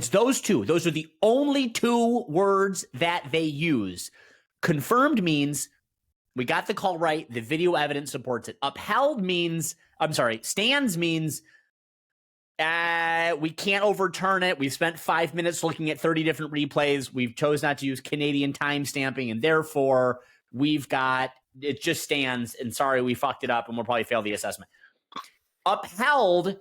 those two. Those are the only two words that they use. Confirmed means we got the call right. The video evidence supports it. Stands means we can't overturn it. We've spent 5 minutes looking at 30 different replays. We've chose not to use Canadian time stamping, and therefore it just stands, and sorry, we fucked it up, and we'll probably fail the assessment. Upheld,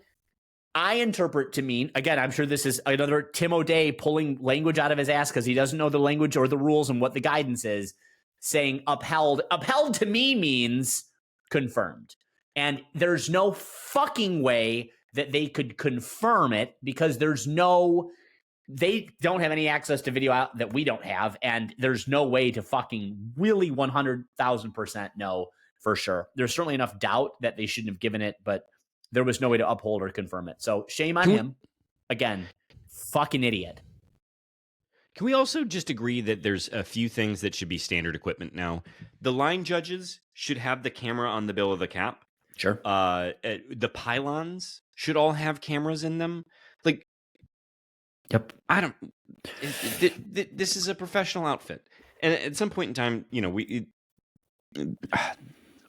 I interpret to mean, again, I'm sure this is another Tim O'Day pulling language out of his ass because he doesn't know the language or the rules and what the guidance is, saying upheld. Upheld to me means confirmed. And there's no fucking way that they could confirm it because they don't have any access to video out that we don't have. And there's no way to fucking really 100,000% know for sure. There's certainly enough doubt that they shouldn't have given it, but there was no way to uphold or confirm it. So shame on him. Again, fucking idiot. Can we also just agree that there's a few things that should be standard equipment now? The line judges should have the camera on the bill of the cap. Sure. The pylons should all have cameras in them. Like, Yep. I don't. This is a professional outfit, and at some point in time,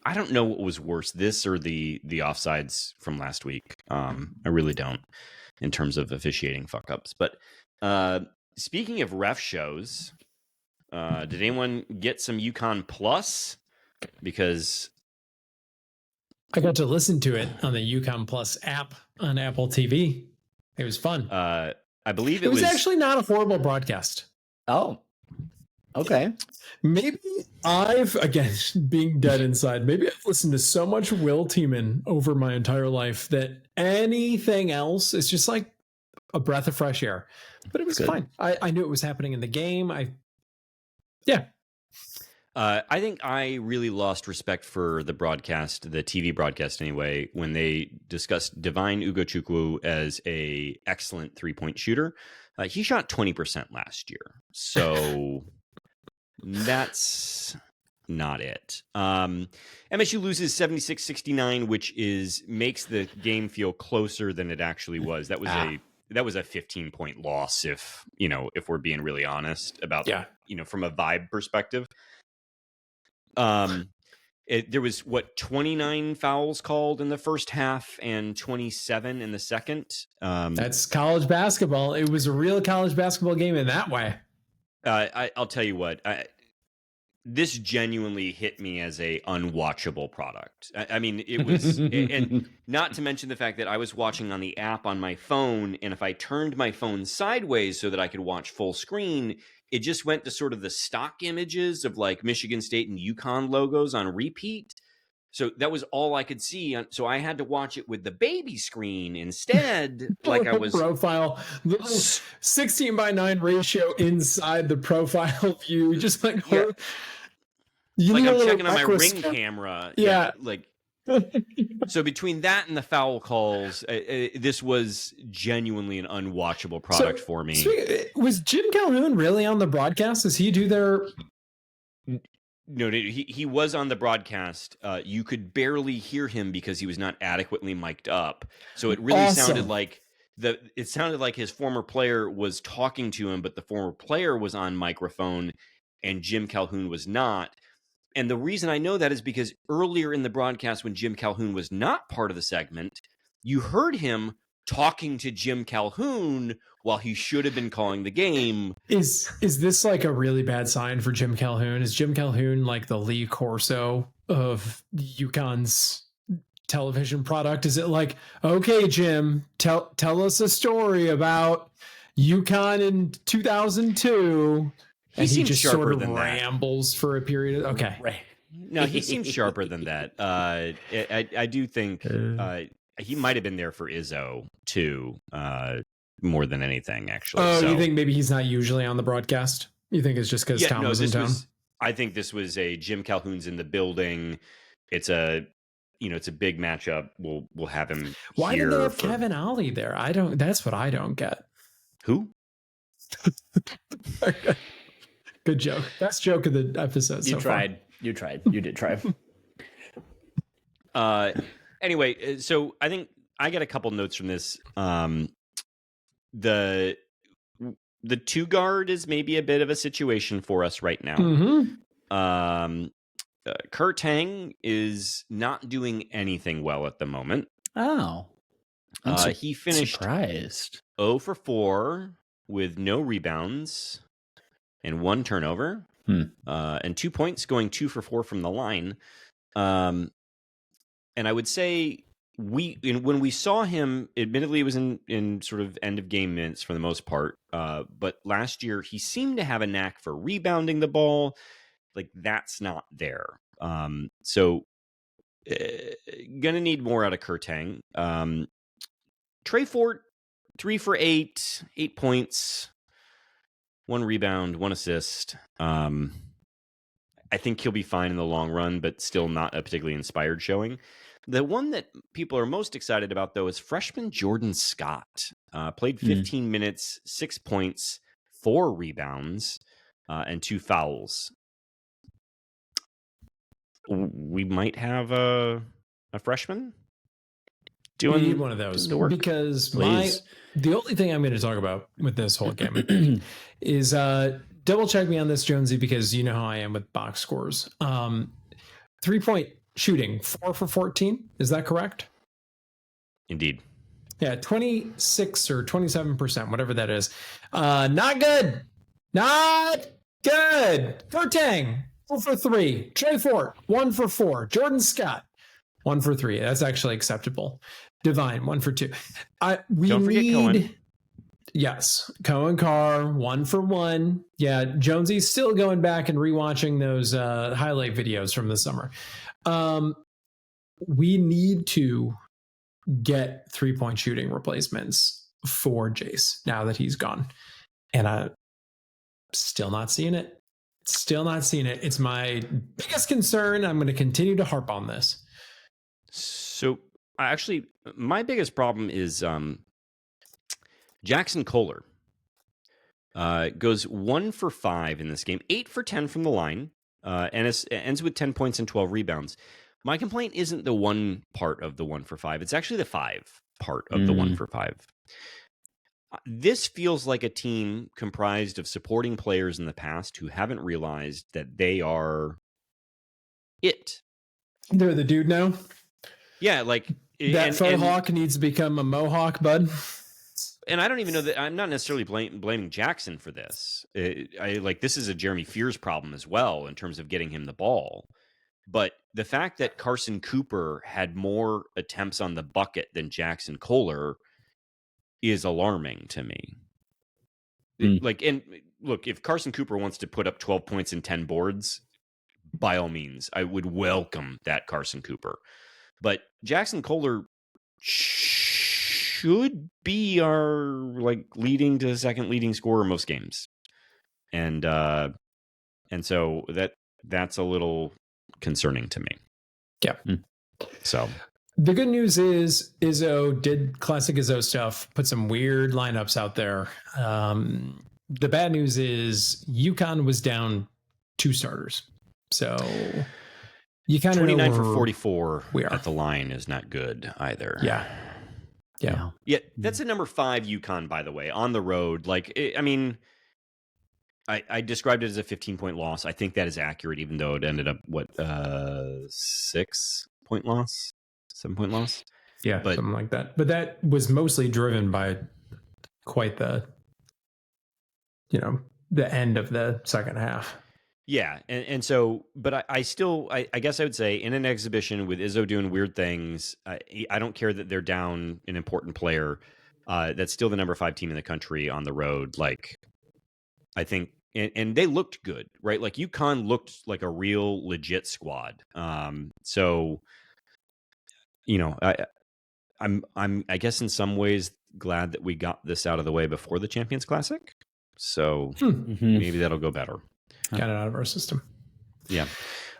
I don't know what was worse, this or the offsides from last week. I really don't, in terms of officiating fuck ups. But speaking of ref shows, did anyone get some UConn Plus? Because I got to listen to it on the UConn Plus app on Apple TV. It was fun. I believe it was actually not a horrible broadcast. Oh, okay. Maybe I've, again, being dead inside, maybe I've listened to so much Will Tiemann over my entire life that anything else is just like a breath of fresh air. But it was fine. I knew it was happening in the game. I think I really lost respect for the broadcast, the TV broadcast anyway, when they discussed Divine Ugochukwu as a excellent 3-point shooter. He shot 20% last year. So that's not it. MSU loses 76-69, which makes the game feel closer than it actually was. That was a 15-point loss if we're being really honest about from a vibe perspective. There was 29 fouls called in the first half and 27 in the second. That's college basketball. It was a real college basketball game in that way. I'll tell you what, this genuinely hit me as a unwatchable product. I mean, it was, and not to mention the fact that I was watching on the app on my phone, and if I turned my phone sideways so that I could watch full screen, it just went to sort of the stock images of like Michigan State and UConn logos on repeat. So that was all I could see. So I had to watch it with the baby screen instead. Like I was profile, little 16:9 ratio inside the profile view. Just like, I'm checking on my Ring camera. Yeah. Like, so between that and the foul calls, this was genuinely an unwatchable product for me. Was Jim Calhoun really on the broadcast? Does he do their... No, he was on the broadcast. You could barely hear him because he was not adequately mic'd up. So it really sounded like his former player was talking to him, but the former player was on microphone and Jim Calhoun was not. And the reason I know that is because earlier in the broadcast, when Jim Calhoun was not part of the segment, you heard him talking to Jim Calhoun while he should have been calling the game. Is this like a really bad sign for Jim Calhoun? Is Jim Calhoun like the Lee Corso of UConn's television product? Is it like, okay, Jim, tell us a story about UConn in 2002? He just sharper sort of than rambles for a period of, okay. Right. No, he seems sharper than that. I do think he might have been there for Izzo too, more than anything, actually. Oh, you think maybe he's not usually on the broadcast? You think it's just because Tom was in town? I think this was a Jim Calhoun's in the building. It's a big matchup. We'll have him. Why did they have Kevin Ollie there? That's what I don't get. Who? Good joke. Best joke of the episode. You tried. You did try. Anyway, so I think I got a couple notes from this. The 2 guard is maybe a bit of a situation for us right now. Mm-hmm. Kurt Tang is not doing anything well at the moment. Oh, he finished surprised. 0 for 4 with no rebounds and 1 turnover, and 2 points, going 2 for 4 from the line. And I would say when we saw him, admittedly, it was in sort of end of game minutes for the most part. But last year, he seemed to have a knack for rebounding the ball. Like, that's not there. So gonna need more out of Kurt Tang. Trey Fort, 3 for 8 points, 1 rebound, 1 assist. I think he'll be fine in the long run, but still not a particularly inspired showing. The one that people are most excited about, though, is freshman Jordan Scott. Played 15 minutes, 6 points, 4 rebounds, and 2 fouls. We might have a freshman doing we need one of those the work. because Please. the only thing I'm going to talk about with this whole game is double check me on this, Jonesy, because you know how I am with box scores. 3-point shooting, 4 for 14. Is that correct? Indeed. Yeah, 26 or 27%, whatever that is. Not good. Not good. Vertang, 4 for 3. Trey Fort, 1 for 4. Jordan Scott, 1 for 3. That's actually acceptable. Divine, 1 for 2. Don't forget Cohen. Yes, Cohen Carr, 1 for 1. Yeah, Jonesy's still going back and rewatching those highlight videos from the summer. We need to get 3-point shooting replacements for Jace now that he's gone. And I'm still not seeing it. Still not seeing it. It's my biggest concern. I'm going to continue to harp on this. So actually, my biggest problem is Jackson Kohler goes 1 for 5 in this game, 8 for 10 from the line, and ends with 10 points and 12 rebounds. My complaint isn't the 1 part of the 1 for 5. It's actually the 5 part of the 1 for 5. This feels like a team comprised of supporting players in the past who haven't realized that they are it. They're the dude now. Yeah, like that faux hawk needs to become a mohawk, bud. And I don't even know that I'm not necessarily blaming Jackson for this. This is a Jeremy Fears problem as well in terms of getting him the ball. But the fact that Carson Cooper had more attempts on the bucket than Jackson Kohler is alarming to me. And look, if Carson Cooper wants to put up 12 points and 10 boards, by all means, I would welcome that Carson Cooper. But Jackson Kohler should be our leading to second leading scorer most games. And so that's a little concerning to me. Yeah. So the good news is Izzo did classic Izzo stuff, put some weird lineups out there. The bad news is UConn was down 2 starters. So you kind of 29 for 44 we are at the line is not good either. Yeah. Yeah, that's a number 5 UConn, by the way, on the road. I described it as a 15-point loss. I think that is accurate, even though it ended up 6-point loss, 7-point loss. Yeah, something like that. But that was mostly driven by quite the end of the second half. Yeah, and so, but I still guess I would say in an exhibition with Izzo doing weird things, I don't care that they're down an important player. That's still the number 5 team in the country on the road. I think, and they looked good, right? UConn looked like a real legit squad. So, I guess in some ways glad that we got this out of the way before the Champions Classic. So maybe that'll go better. Got it out of our system. Yeah.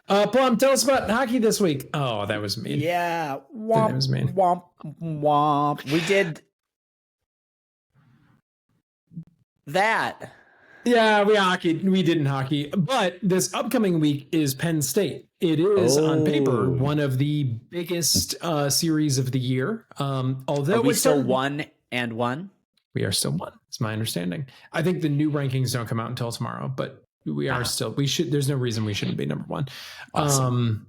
Plum, tell us about hockey this week. Oh, that was mean. Yeah. That was mean. Womp, womp. We did that. Yeah, we didn't hockey. But this upcoming week is Penn State. It is on paper one of the biggest series of the year. Although are we still 1-1? We are still 1. It's my understanding. I think the new rankings don't come out until tomorrow, but we are still. There's no reason we shouldn't be number 1. Awesome.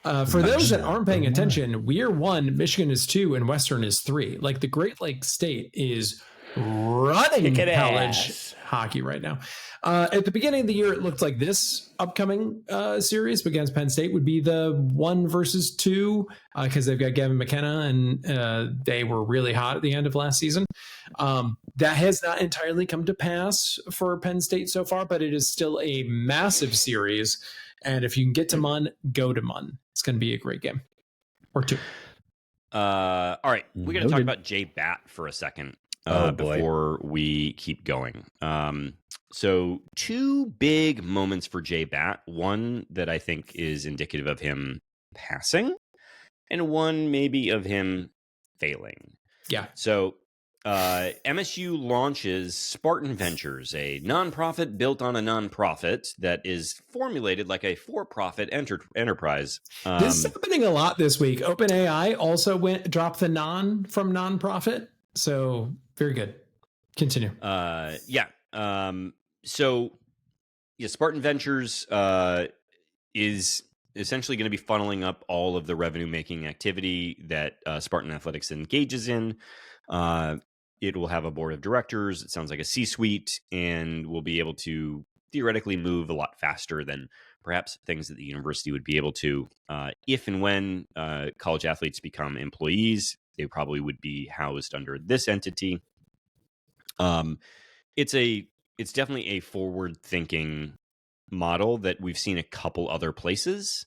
For those that aren't paying attention, we are 1, Michigan is 2, and Western is 3. The Great Lakes State is running college hockey right now. At the beginning of the year, it looked like this upcoming series against Penn State would be the 1 versus 2 because they've got Gavin McKenna and they were really hot at the end of last season. That has not entirely come to pass for Penn State so far, but it is still a massive series. And if you can get to Munn, go to Munn. It's going to be a great game. Or 2. All right. We're going to talk about Jay Batt for a second. Before we keep going. So 2 big moments for Jay Batt. One that I think is indicative of him passing, and one maybe of him failing. Yeah. So MSU launches Spartan Ventures, a nonprofit built on a nonprofit that is formulated like a for-profit enterprise. This is happening a lot this week. OpenAI also dropped the from nonprofit. So very good. Continue. Spartan Ventures is essentially going to be funneling up all of the revenue-making activity that Spartan Athletics engages in. It will have a board of directors. It sounds like a C-suite, and will be able to theoretically move a lot faster than perhaps things that the university would be able to. If and when college athletes become employees, they probably would be housed under this entity. It's definitely a forward-thinking model that we've seen a couple other places.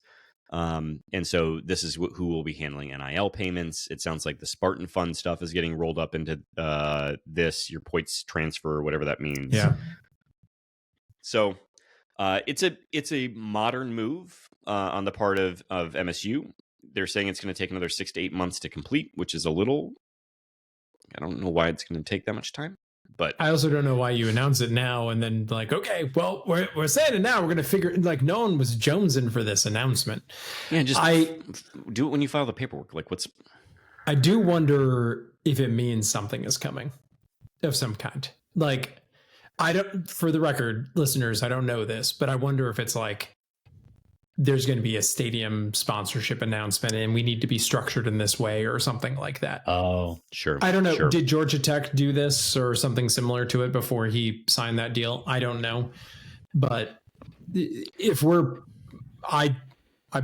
And so this is who will be handling NIL payments. It sounds like the Spartan Fund stuff is getting rolled up into your points transfer, whatever that means. Yeah. So it's a modern move on the part of MSU. They're saying it's going to take another 6 to 8 months to complete, which is a little. I don't know why it's going to take that much time. But I also don't know why you announce it now and then like, okay, well, we're saying it now. We're going to figure like no one was jonesing for this announcement. Yeah, just do it when you file the paperwork. Like I do wonder if it means something is coming of some kind. Like for the record, listeners, I don't know this, but I wonder if it's like there's going to be a stadium sponsorship announcement and we need to be structured in this way or something like that. Oh, sure. I don't know. Sure. Did Georgia Tech do this or something similar to it before he signed that deal? I don't know. But if I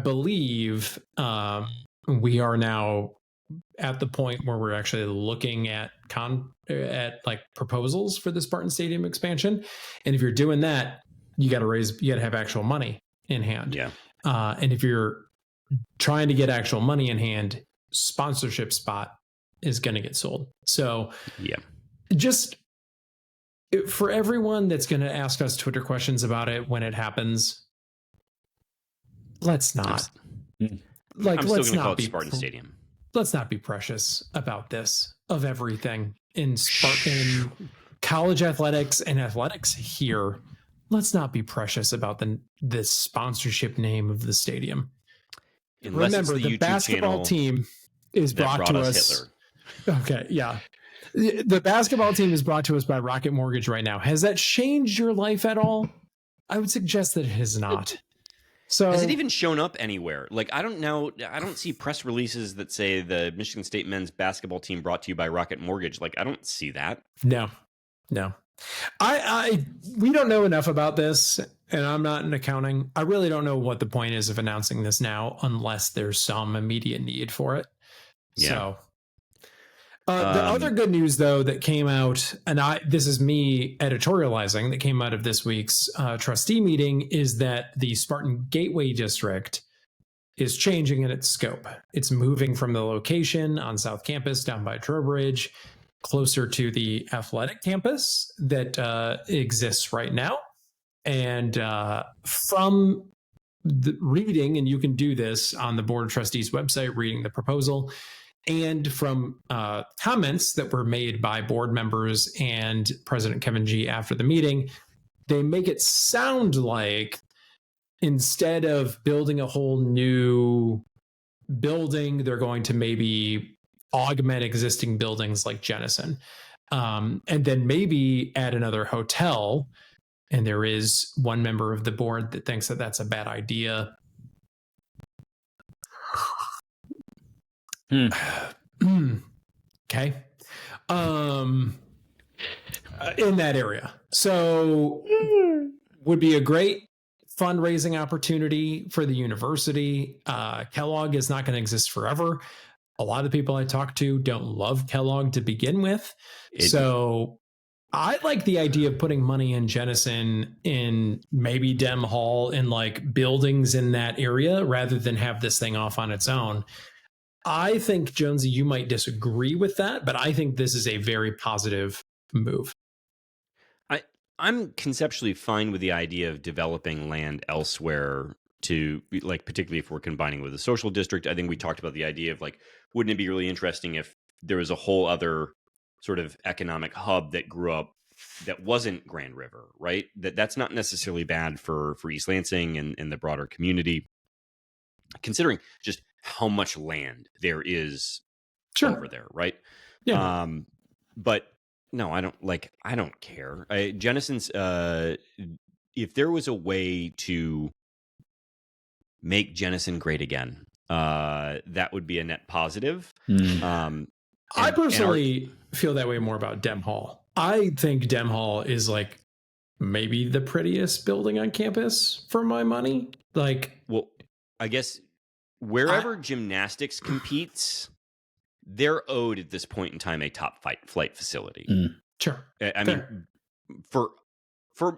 believe we are now at the point where we're actually looking at like proposals for the Spartan Stadium expansion. And if you're doing that, you got to have actual money in hand. Yeah. And if you're trying to get actual money in hand, sponsorship spot is going to get sold. So yeah, just for everyone that's going to ask us Twitter questions about it when it happens, let's not. I'm still going to call it Spartan Stadium. Let's not be precious about this of everything in Spartan college athletics and athletics here. Let's not be precious about the sponsorship name of the stadium. Unless remember, the basketball team is brought to us. Hitler. Okay, yeah. The basketball team is brought to us by Rocket Mortgage right now. Has that changed your life at all? I would suggest that it has not. So has it even shown up anywhere? Like, I don't know. I don't see press releases that say the Michigan State men's basketball team brought to you by Rocket Mortgage. Like, I don't see that. No. We don't know enough about this, and I'm not in accounting. I really don't know what the point is of announcing this now, unless there's some immediate need for it. Yeah. So, the other good news, though, that came out, and this is me editorializing, that came out of this week's trustee meeting, is that the Spartan Gateway District is changing in its scope. It's moving from the location on South Campus down by Trowbridge closer to the athletic campus that exists right now. And from the reading, and you can do this on the Board of Trustees website, reading the proposal, and from comments that were made by board members and President Kevin G after the meeting, they make it sound like instead of building a whole new building, they're going to maybe augment existing buildings like Jennison, and then maybe add another hotel. And there is one member of the board that thinks that that's a bad idea. Okay. In that area. So would be a great fundraising opportunity for the university. Kellogg is not going to exist forever. A lot of the people I talk to don't love Kellogg to begin with. So I like the idea of putting money in Jennison, in maybe Dem Hall, in like buildings in that area rather than have this thing off on its own. I think, Jonesy, you might disagree with that, but I think this is a very positive move. I'm conceptually fine with the idea of developing land elsewhere to, like, particularly if we're combining with a social district. I think we talked about the idea of, like, wouldn't it be really interesting if there was a whole other sort of economic hub that grew up that wasn't Grand River, right? That's not necessarily bad for East Lansing and the broader community, considering just how much land there is over there, right? Yeah. But no, I don't care. Jennison's, if there was a way to make Jennison great again, that would be a net positive. I personally feel that way more about Dem Hall. I think Dem Hall is like maybe the prettiest building on campus for my money. Like, well, I guess wherever gymnastics competes, they're owed at this point in time a top flight facility. Sure. I mean, for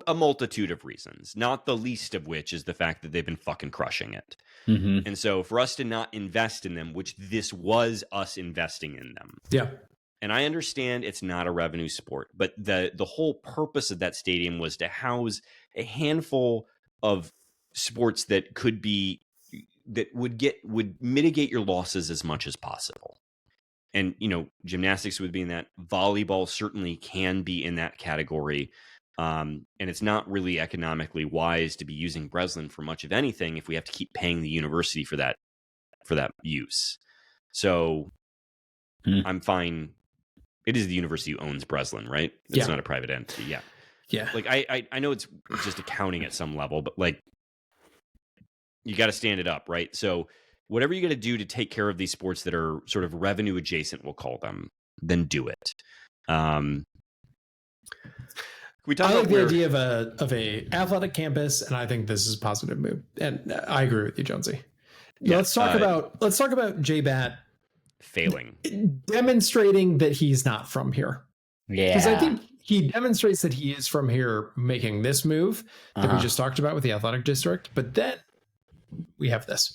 a multitude of reasons, not the least of which is the fact that they've been fucking crushing it. And so for us to not invest in them, which this was us investing in them. Yeah. And I understand it's not a revenue sport, but the whole purpose of that stadium was to house a handful of sports that would mitigate your losses as much as possible. And, gymnastics would be in that. Volleyball certainly can be in that category. And it's not really economically wise to be using Breslin for much of anything if we have to keep paying the university for that use. So I'm fine. It is the university who owns Breslin, right? It's not a private entity. Yeah. Yeah. Like I know it's just accounting at some level, but like you got to stand it up, right? So whatever you got to do to take care of these sports that are sort of revenue adjacent, we'll call them, then do it. I like the idea of a athletic campus, and I think this is a positive move. And I agree with you, Jonesy. Yeah, let's talk about J-Bat failing, demonstrating that he's not from here. Yeah, because I think he demonstrates that he is from here, making this move that we just talked about with the athletic district. But then we have this.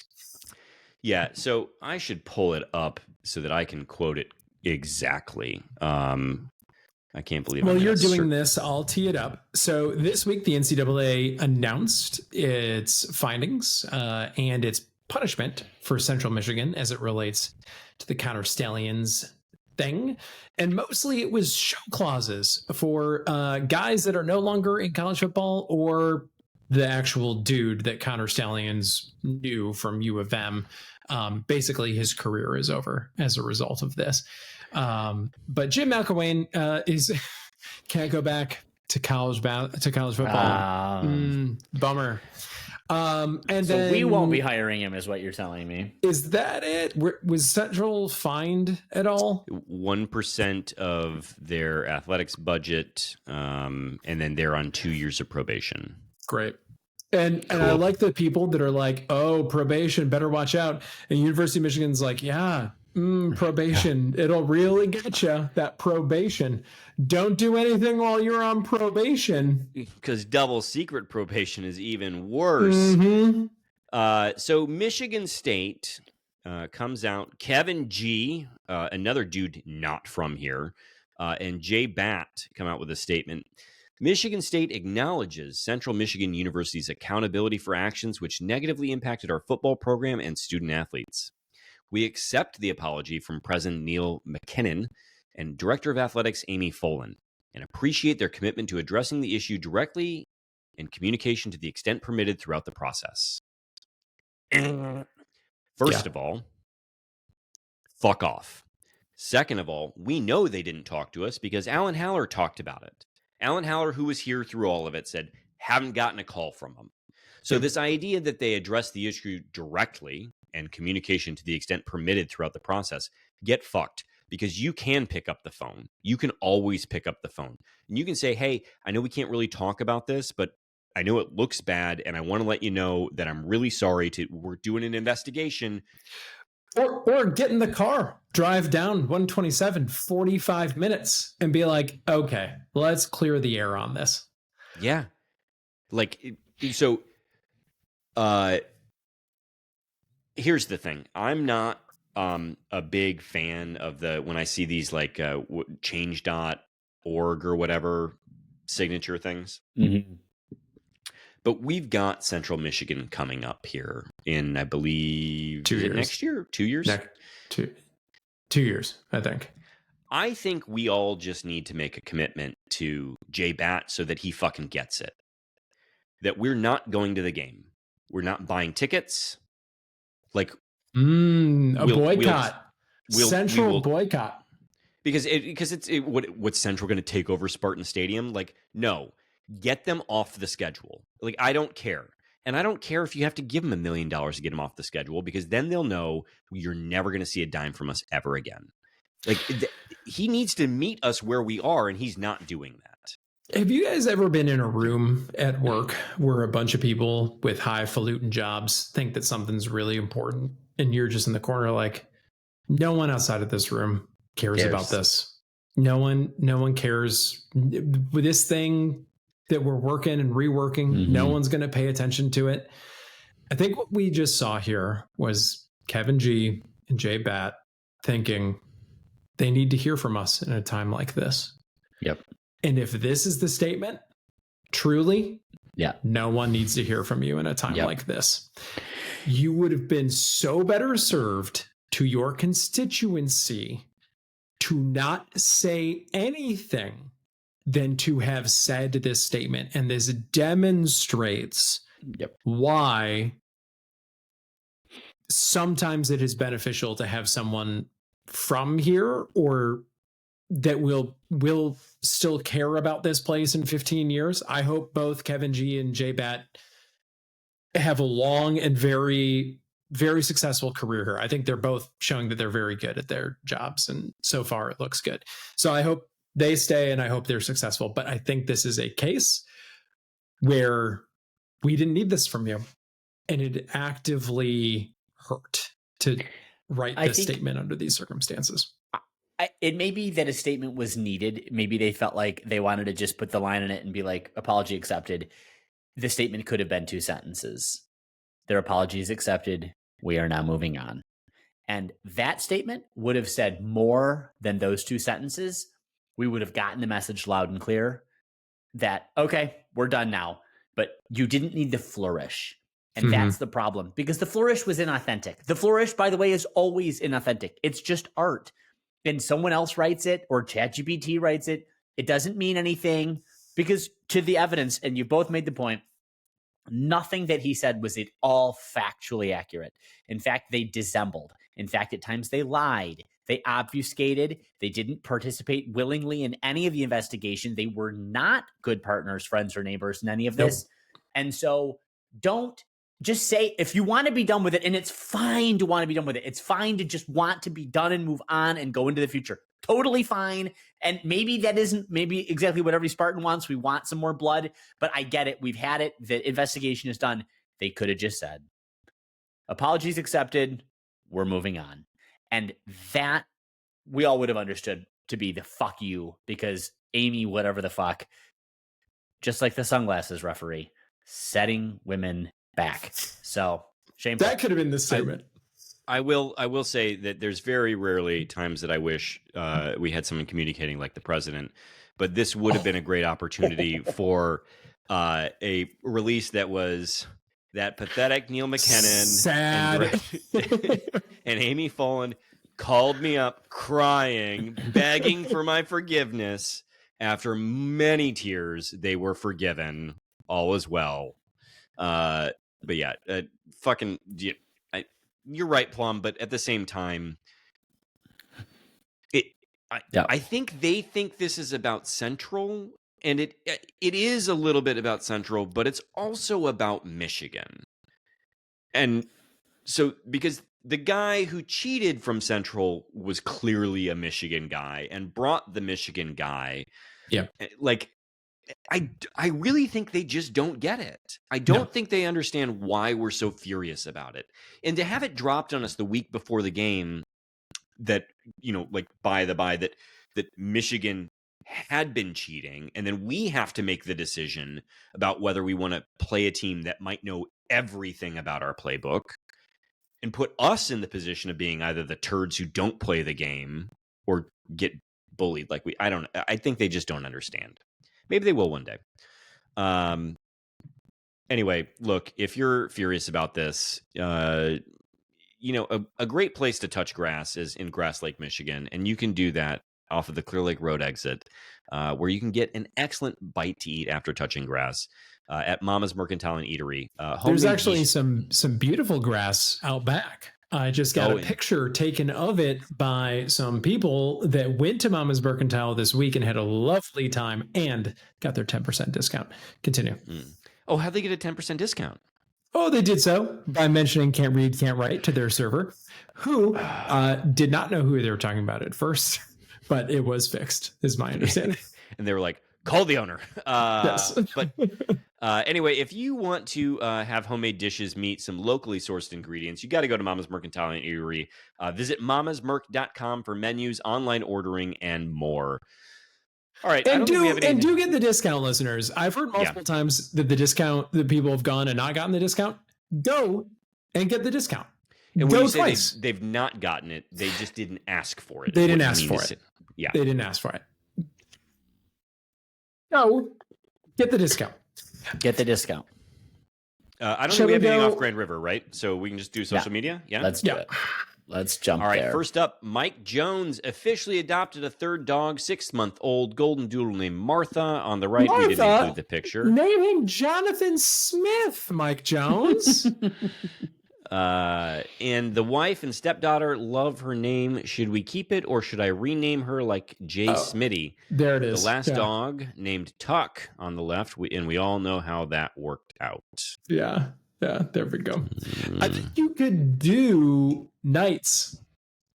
Yeah, so I should pull it up so that I can quote it exactly. I can't believe. Well, you're doing this. I'll tee it up. So this week, the NCAA announced its findings and its punishment for Central Michigan as it relates to the Counter Stallions thing. And mostly it was show clauses for guys that are no longer in college football, or the actual dude that Counter Stallions knew from U of M. Basically, his career is over as a result of this. But Jim McElwain can't go back to college football. Bummer. And so then we won't be hiring him, is what you're telling me. Is that it? Was Central fined at all? 1% of their athletics budget, and then they're on 2 years of probation. Great. And I like the people that are like, oh, probation, better watch out. And University of Michigan's like, yeah, probation. It'll really get you, that probation. Don't do anything while you're on probation. Because double secret probation is even worse. So Michigan State comes out. Kevin G., another dude not from here, and Jay Batt come out with a statement. Michigan State acknowledges Central Michigan University's accountability for actions which negatively impacted our football program and student athletes. We accept the apology from President Neil McKinnon and Director of Athletics Amy Folan, and appreciate their commitment to addressing the issue directly and communication to the extent permitted throughout the process. First of all, fuck off. Second of all, we know they didn't talk to us because Alan Haller talked about it. Alan Haller, who was here through all of it, said, haven't gotten a call from them. So this idea that they addressed the issue directly and communication to the extent permitted throughout the process, get fucked, because you can pick up the phone. You can always pick up the phone. And you can say, hey, I know we can't really talk about this, but I know it looks bad, and I want to let you know that I'm really sorry. We're doing an investigation. Or get in the car, drive down 127, 45 minutes, and be like, okay, let's clear the air on this. Yeah. So here's the thing. I'm not a big fan of when I see these like change.org or whatever signature things. But we've got Central Michigan coming up here in, I believe, 2 years. Next year? 2 years? 2 years, I think. I think we all just need to make a commitment to Jay Bat so that he fucking gets it. That we're not going to the game. We're not buying tickets. Like, A we'll boycott. Central we will, boycott. because what's Central going to take over Spartan Stadium? Like, no, get them off the schedule. Like, I don't care. And I don't care if you have to give them $1 million to get them off the schedule, because then they'll know you're never going to see a dime from us ever again. Like, he needs to meet us where we are, and he's not doing that. Have you guys ever been in a room at work where a bunch of people with highfalutin jobs think that something's really important, and you're just in the corner like, no one outside of this room cares about this. No one cares. With this thing that we're working and reworking, no one's going to pay attention to it. I think what we just saw here was Kevin G and Jay Bat thinking they need to hear from us in a time like this. Yep. And if this is the statement, truly, yeah, no one needs to hear from you in a time like this. You would have been so better served to your constituency to not say anything than to have said this statement. And this demonstrates why sometimes it is beneficial to have someone from here, or that will still care about this place in 15 years. I hope both Kevin G and Jay Bat have a long and very, very successful career here. I think they're both showing that they're very good at their jobs, and so far it looks good. So I hope they stay, and I hope they're successful. But I think this is a case where we didn't need this from you, and it actively hurt to write this statement under these circumstances. It may be that a statement was needed. Maybe they felt like they wanted to just put the line in it and be like, apology accepted. The statement could have been 2 sentences. Their apologies accepted. We are now moving on. And that statement would have said more than those 2 sentences. We would have gotten the message loud and clear that, okay, we're done now. But you didn't need to flourish. And that's the problem, because the flourish was inauthentic. The flourish, by the way, is always inauthentic. It's just art. And someone else writes it, or ChatGPT writes it, it doesn't mean anything, because to the evidence, and you both made the point, nothing that he said was at all factually accurate. In fact, they dissembled. In fact, at times they lied. They obfuscated. They didn't participate willingly in any of the investigation. They were not good partners, friends, or neighbors in any of this. And so don't just say, if you want to be done with it, and it's fine to want to be done with it. It's fine to just want to be done and move on and go into the future. Totally fine. And maybe that isn't maybe exactly what every Spartan wants. We want some more blood, but I get it. We've had it. The investigation is done. They could have just said, apologies accepted. We're moving on. And that we all would have understood to be the fuck you, because Amy, whatever the fuck, just like the sunglasses referee, setting women back. So shameful. That could have been the statement. I will say that there's very rarely times that I wish we had someone communicating like the president, but this would have been a great opportunity for a release that was that pathetic Neil McKinnon sad and Amy Folland called me up crying, begging for my forgiveness. After many tears, they were forgiven. All is well. But yeah, fucking, you're right, Plum. But at the same time, I think they think this is about Central, and it is a little bit about Central, but it's also about Michigan. And so, because the guy who cheated from Central was clearly a Michigan guy and brought the Michigan guy. Yeah, like. I really think they just don't get it. I don't think they understand why we're so furious about it. And to have it dropped on us the week before the game that, like that Michigan had been cheating, and then we have to make the decision about whether we want to play a team that might know everything about our playbook and put us in the position of being either the turds who don't play the game or get bullied. I think they just don't understand. Maybe they will one day. Anyway, look, if you're furious about this, a great place to touch grass is in Grass Lake, Michigan. And you can do that off of the Clear Lake Road exit, where you can get an excellent bite to eat after touching grass at Mama's Mercantile and Eatery. There's actually some beautiful grass out back. I just got a picture taken of it by some people that went to Mama's Mercantile this week and had a lovely time and got their 10% discount. Continue. Oh, how'd they get a 10% discount? Oh, they did so by mentioning Can't Read, Can't Write to their server, who did not know who they were talking about at first, but it was fixed, is my understanding. And they were like, call the owner. Yes. But anyway, if you want to have homemade dishes meet some locally sourced ingredients, you got to go to Mama's Mercantile and Eatery. Visit mamasmerc.com for menus, online ordering, and more. All right, and do get the discount, listeners. I've heard multiple times that the discount, that people have gone and not gotten the discount. Go and get the discount. And go when you twice. say they've not gotten it, they just didn't ask for it. They didn't ask for it. Yeah, they didn't ask for it. Go get the discount. Get the discount. I don't think we have anything off Grand River, right? So we can just do social media. Yeah, let's do it. Let's jump. All right, there. First up, Mike Jones officially adopted a third dog, 6-month-old golden doodle named Martha. On the right, we didn't include the picture. Name him Jonathan Smith, Mike Jones. And the wife and stepdaughter love her name. Should we keep it or should I rename her like Jay Smitty? There it is. The last dog named Tuck on the left, and we all know how that worked out. Yeah, there we go. I think you could do Nights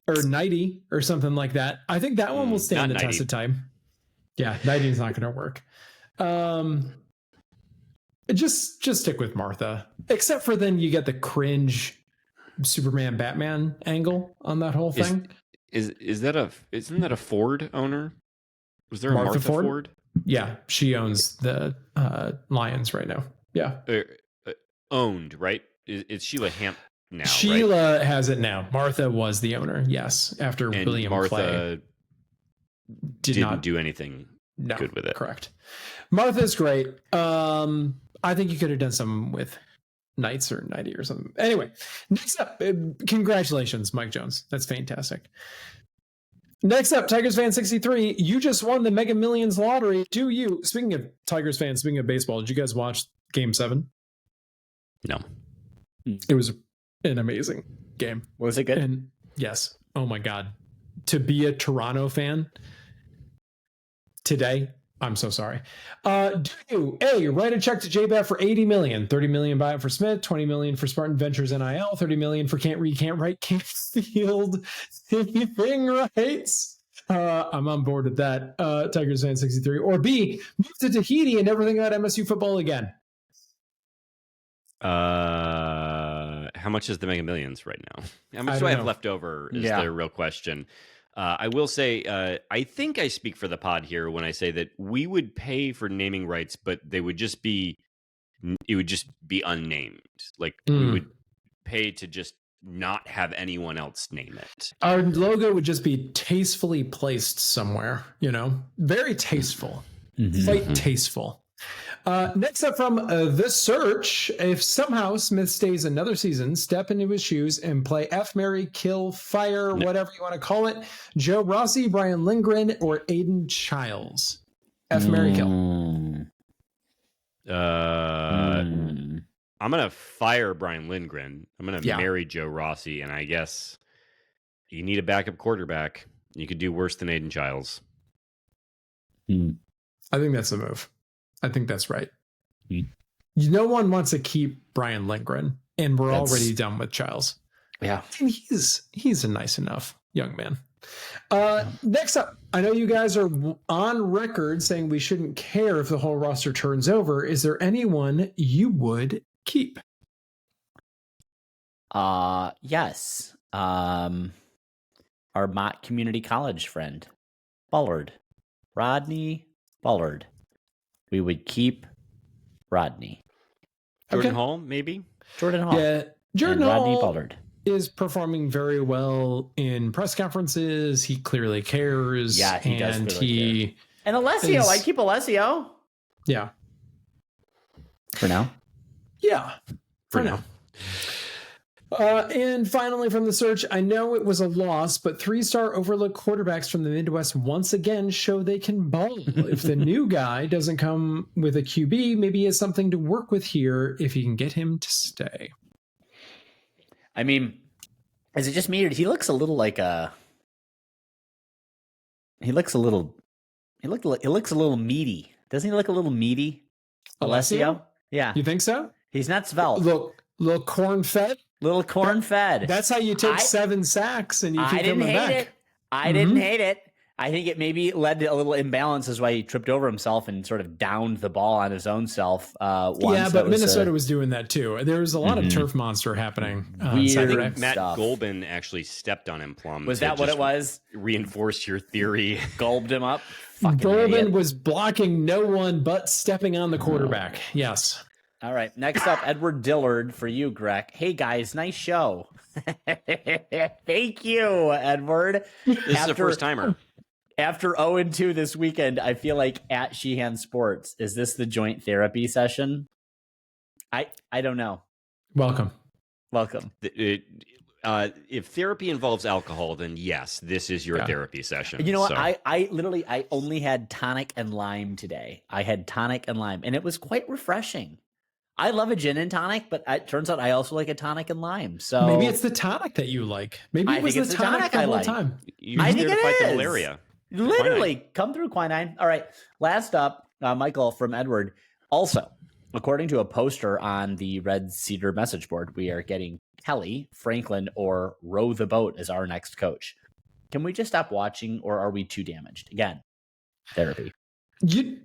or Nighty or something like that. I think that one will stand the test of time. Yeah, Nighty's not going to work. Just stick with Martha, except for then you get the cringe Superman Batman angle on that whole thing. Isn't that a Ford owner? Was there a Martha Ford? Yeah, she owns the Lions right now. Yeah, owned, right? It's Sheila Hamp now. Sheila has it now. Martha was the owner. Yes, after and William Martha Clay didn't do anything good with it. Correct. Martha's great. I think you could have done something with Knights or Nighty or something. Anyway, next up, congratulations, Mike Jones. That's fantastic. Next up, Tigers fan 63. You just won the Mega Millions lottery. Do you? Speaking of Tigers fans, speaking of baseball, did you guys watch Game 7? No. It was an amazing game. Was it good? And yes. Oh my God. To be a Toronto fan today, I'm so sorry. Do you A, write a check to JBAT for $80 million, $30 million buyout for Smith, $20 million for Spartan Ventures NIL, $30 million for Can't Read, Can't Write, Can't Field anything rights? I'm on board with that. Tigers fan 63. Or B, move to Tahiti and never think about MSU football again. How much is the Mega Millions right now? How much do I have left over is the real question. I will say, I think I speak for the pod here when I say that we would pay for naming rights, but it would just be unnamed. Like we would pay to just not have anyone else name it. Our logo would just be tastefully placed somewhere, very tasteful, quite tasteful. Next up from The Search, if somehow Smith stays another season, step into his shoes and play F, Marry, Kill, Fire, whatever you want to call it, Joe Rossi, Brian Lindgren, or Aiden Childs. F, Marry, Kill. I'm going to fire Brian Lindgren. I'm going to marry Joe Rossi, and I guess you need a backup quarterback. You could do worse than Aiden Childs. I think that's the move. I think that's right. No one wants to keep Brian Lindgren, and we're already done with Childs. Yeah. And he's a nice enough young man. Next up, I know you guys are on record saying we shouldn't care if the whole roster turns over. Is there anyone you would keep? Yes. Our Mott Community College friend, Bullard. Rodney Bullard. We would keep Rodney. Jordan Hall, maybe? Jordan Hall. Yeah, Jordan and Hall Rodney Bullard is performing very well in press conferences. He clearly cares. Yeah, he does. And care. And Alessio, I keep Alessio. Yeah. For now? Yeah. For now. And finally, from the search, I know it was a loss, but 3-star overlooked quarterbacks from the Midwest once again show they can ball. If the new guy doesn't come with a QB, maybe he has something to work with here if you can get him to stay. I mean, is it just me, or he looks a little like a? He looks a little meaty. Doesn't he look a little meaty? Alessio? Yeah. You think so? He's not svelte. Little corn fed. Little corn fed. That's how you take 7 sacks and you keep coming back. I didn't hate it. I think it maybe led to a little imbalance, is why he tripped over himself and sort of downed the ball on his own self. Yeah, but Minnesota was doing that too. There was a lot of turf monster happening. Weird Matt Golban actually stepped on him plumb. Was that what it was? Reinforce your theory. Gulbed him up. Golban was blocking no one but stepping on the quarterback. Yes. All right. Next up, Edward Dillard for you, Greg. Hey guys, nice show. Thank you, Edward. This is a first timer. After 0-2 this weekend, I feel like at Sheehan Sports, is this the joint therapy session? I don't know. Welcome. If therapy involves alcohol, then yes, this is your therapy session. You know what? I only had tonic and lime today. I had tonic and lime, and it was quite refreshing. I love a gin and tonic, but it turns out I also like a tonic and lime. So maybe it's the tonic that you like. Maybe it was the tonic the whole time. I think it is. The malaria. Literally, come through, quinine. All right. Last up, Michael from Edward. Also, according to a poster on the Red Cedar message board, we are getting Kelly, Franklin, or Row the Boat as our next coach. Can we just stop watching, or are we too damaged? Again, therapy. Can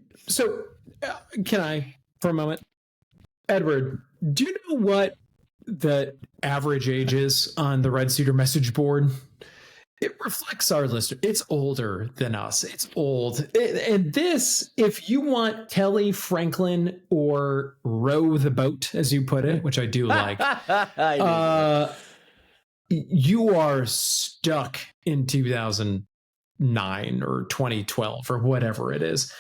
I, for a moment? Edward, do you know what the average age is on the Red Cedar message board? It reflects our listener. It's older than us. It's old. And this, if you want Kelly, Franklin, or Row the Boat, as you put it, which I do like, you are stuck in 2009 or 2012 or whatever it is.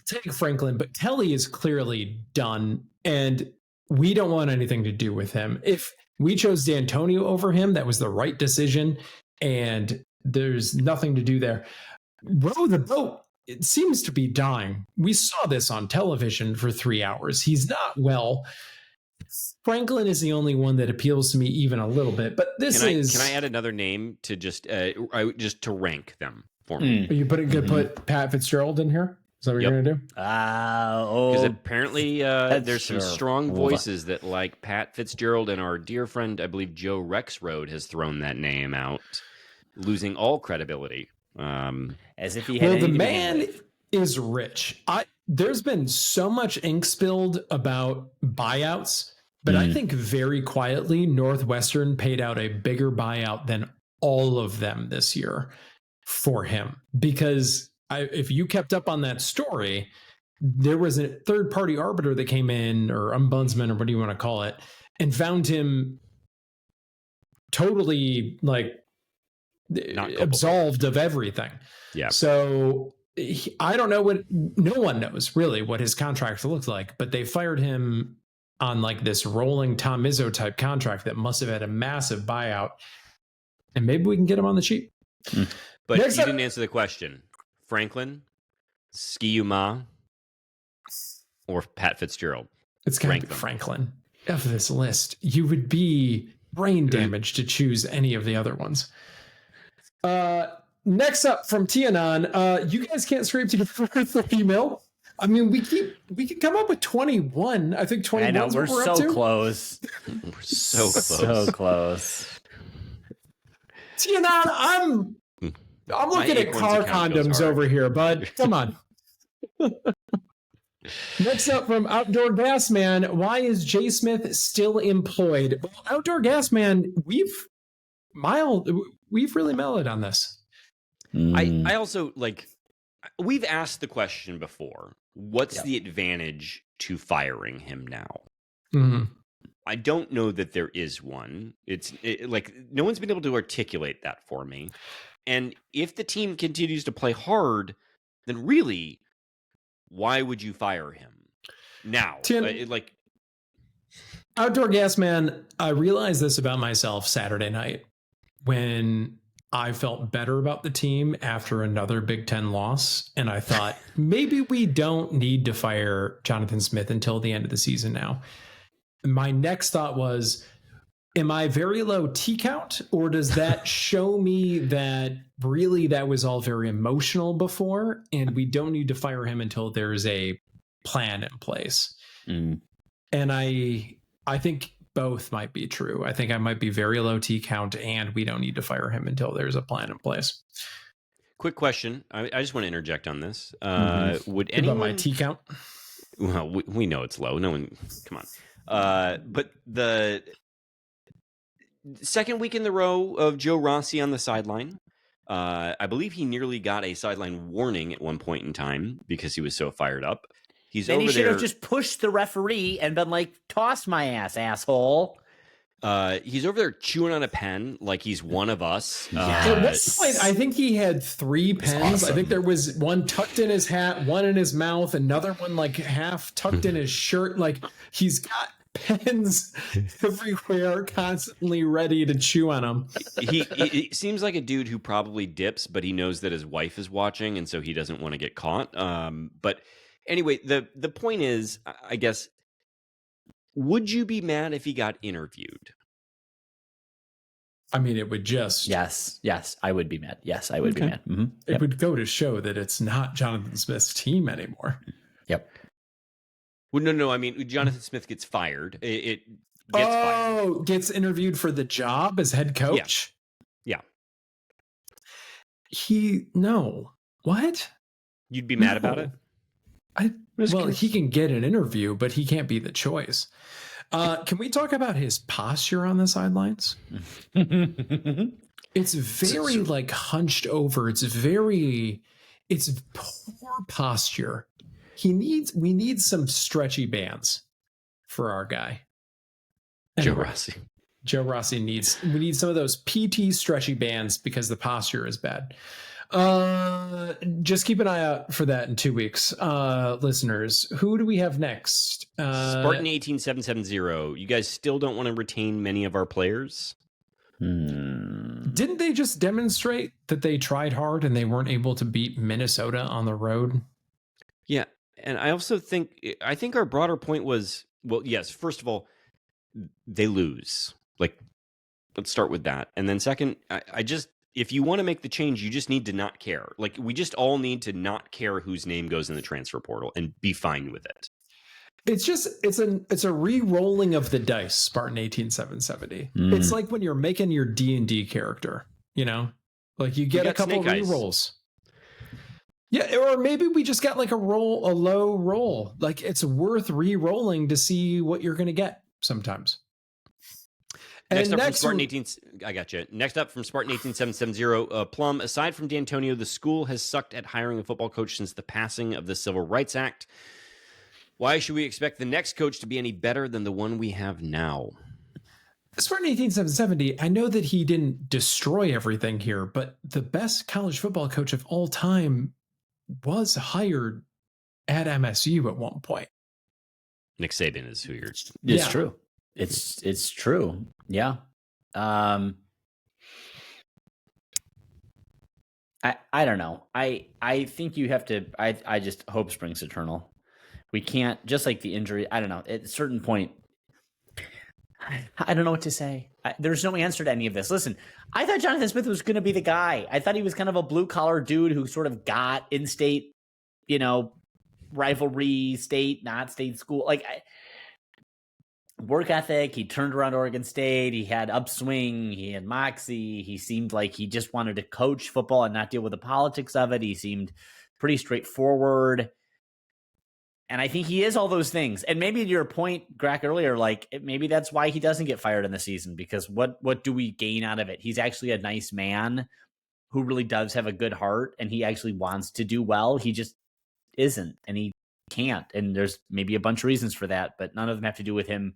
Take Franklin, but Kelly is clearly done, and we don't want anything to do with him. If we chose D'Antonio over him, that was the right decision, and there's nothing to do there. Row the Boat, it seems to be dying. We saw this on television for 3 hours. He's not well. Franklin is the only one that appeals to me even a little bit, but Can I add another name to just to rank them for me? Are you put Pat Fitzgerald in here? Is that what you're going to do? Because apparently there's some strong voices that like Pat Fitzgerald, and our dear friend, I believe Joe Rexroad, has thrown that name out, losing all credibility. As if he had the man is rich. There's been so much ink spilled about buyouts, but I think very quietly Northwestern paid out a bigger buyout than all of them this year for him, because if you kept up on that story, there was a third-party arbiter that came in, or ombudsman, or what do you want to call it, and found him totally absolved of everything. Yeah. So I don't know no one knows really what his contract looks like, but they fired him on this rolling Tom Izzo type contract that must have had a massive buyout, and maybe we can get him on the cheap. But you didn't answer the question. Franklin, Ski-U-Ma, or Pat Fitzgerald? It's got to be Franklin. Of this list, you would be brain damaged to choose any of the other ones. Next up from Tianan, you guys can't scrape together for 30 mil. I mean, we can come up with 21. I think 21. I know, we're so close. We're so close. So close. Tianan, I'm looking at car condoms over here, bud. Come on. Next up from Outdoor Gas Man, why is Jay Smith still employed? Well, Outdoor Gas Man, we've really mellowed on this. I also we've asked the question before. What's the advantage to firing him now? Mm-hmm. I don't know that there is one. No one's been able to articulate that for me. And if the team continues to play hard, then really, why would you fire him now? Outdoor Gas Man, I realized this about myself Saturday night when I felt better about the team after another Big Ten loss. And I thought, maybe we don't need to fire Jonathan Smith until the end of the season now. My next thought was, am I very low T count, or does that show me that really that was all very emotional before and we don't need to fire him until there's a plan in place? And I think both might be true. I think I might be very low T count and we don't need to fire him until there's a plan in place. Quick question. I just want to interject on this. Would About my anyone... T count? Well, we know it's low. No one... Come on. But the second week in the row of Joe Rossi on the sideline, I believe he nearly got a sideline warning at one point in time because he was so fired up. Then he should have just pushed the referee and been like, toss my ass, asshole. He's over there chewing on a pen like he's one of us. At this point, I think he had 3 pens. Awesome. I think there was one tucked in his hat, one in his mouth, another one like half tucked in his shirt. Like he's got pens everywhere, constantly ready to chew on them. He seems like a dude who probably dips, but he knows that his wife is watching, and so he doesn't want to get caught. But anyway, the point is, I guess, would you be mad if he got interviewed? I mean, it would just... Yes, I would be mad. Yes, I would be mad. Mm-hmm. It would go to show that it's not Jonathan Smith's team anymore. Yep. Well, no. I mean, Jonathan Smith gets fired. It gets fired. Oh, gets interviewed for the job as head coach? Yeah. No. What? You'd be mad about it? He can get an interview, but he can't be the choice. Can we talk about his posture on the sidelines? It's very like hunched over. It's poor posture. We need some stretchy bands for our guy. Anyway, Joe Rossi we need some of those PT stretchy bands because the posture is bad. Just keep an eye out for that in 2 weeks. Listeners, who do we have next? Spartan 18770. You guys still don't want to retain many of our players? Didn't they just demonstrate that they tried hard and they weren't able to beat Minnesota on the road? Yeah. And I also think our broader point was, well, yes, first of all, they lose. Like, let's start with that. And then second, I just, if you want to make the change, you just need to not care. Like, we just all need to not care whose name goes in the transfer portal and be fine with it. It's a re-rolling of the dice, Spartan 18770. It's like when you're making your D&D character, you know? Like you get a couple re-rolls. Yeah, or maybe we just got like a low roll. Like it's worth re-rolling to see what you're going to get sometimes. Next up from Spartan 18, I got you. Next up from Spartan 18770, Plum. Aside from D'Antonio, the school has sucked at hiring a football coach since the passing of the Civil Rights Act. Why should we expect the next coach to be any better than the one we have now? Spartan 18770, I know that he didn't destroy everything here, but the best college football coach of all time was hired at MSU at one point. Nick Saban is who you're... It's true. It's true. Yeah. I don't know. I think you have to, I just hope springs eternal. We can't, just like the injury, I don't know, at a certain point, I don't know what to say. There's no answer to any of this. Listen, I thought Jonathan Smith was going to be the guy. I thought he was kind of a blue collar dude who sort of got in-state, rivalry, state, not state school. Like, work ethic. He turned around Oregon State. He had upswing. He had moxie. He seemed like he just wanted to coach football and not deal with the politics of it. He seemed pretty straightforward. And I think he is all those things. And maybe to your point, Greg, earlier, like maybe that's why he doesn't get fired in the season, because what do we gain out of it? He's actually a nice man who really does have a good heart, and he actually wants to do well. He just isn't, and he can't. And there's maybe a bunch of reasons for that, but none of them have to do with him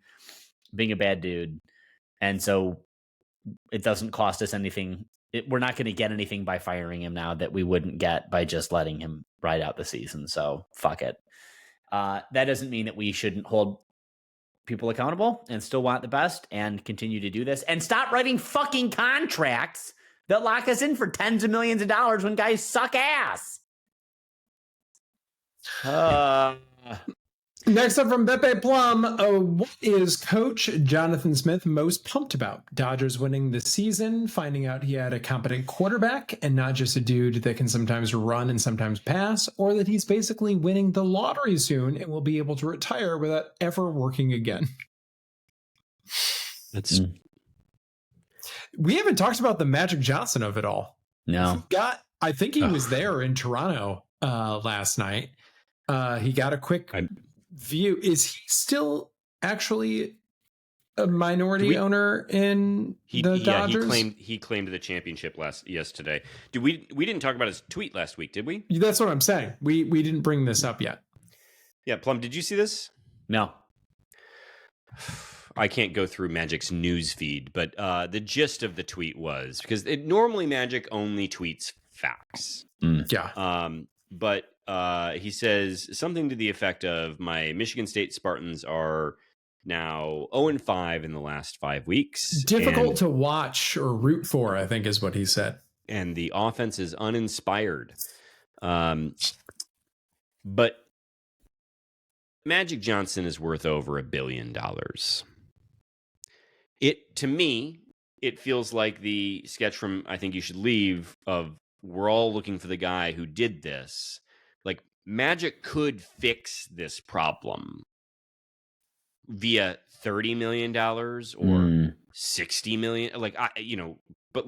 being a bad dude. And so it doesn't cost us anything. We're not going to get anything by firing him now that we wouldn't get by just letting him ride out the season. So fuck it. That doesn't mean that we shouldn't hold people accountable and still want the best and continue to do this and stop writing fucking contracts that lock us in for tens of millions of dollars when guys suck ass. Next up from Beppe Plum, what is Coach Jonathan Smith most pumped about? Dodgers winning the season, finding out he had a competent quarterback and not just a dude that can sometimes run and sometimes pass, or that he's basically winning the lottery soon and will be able to retire without ever working again. We haven't talked about the Magic Johnson of it all. No. I think he was there in Toronto last night. He got a quick view. Is he still actually a minority owner in the Dodgers? He claimed the championship yesterday. We didn't talk about his tweet last week, did we? That's what I'm saying. We didn't bring this up yet. Yeah, Plum, did you see this? No. I can't go through Magic's news feed, but the gist of the tweet was, because normally Magic only tweets facts. Yeah. But he says something to the effect of, my Michigan State Spartans are now 0-5 in the last 5 weeks. Difficult to watch or root for, I think is what he said. And the offense is uninspired. But Magic Johnson is worth over $1 billion. To me, it feels like the sketch from I Think You Should Leave of, we're all looking for the guy who did this. Like, Magic could fix this problem via $30 million or $60 million. But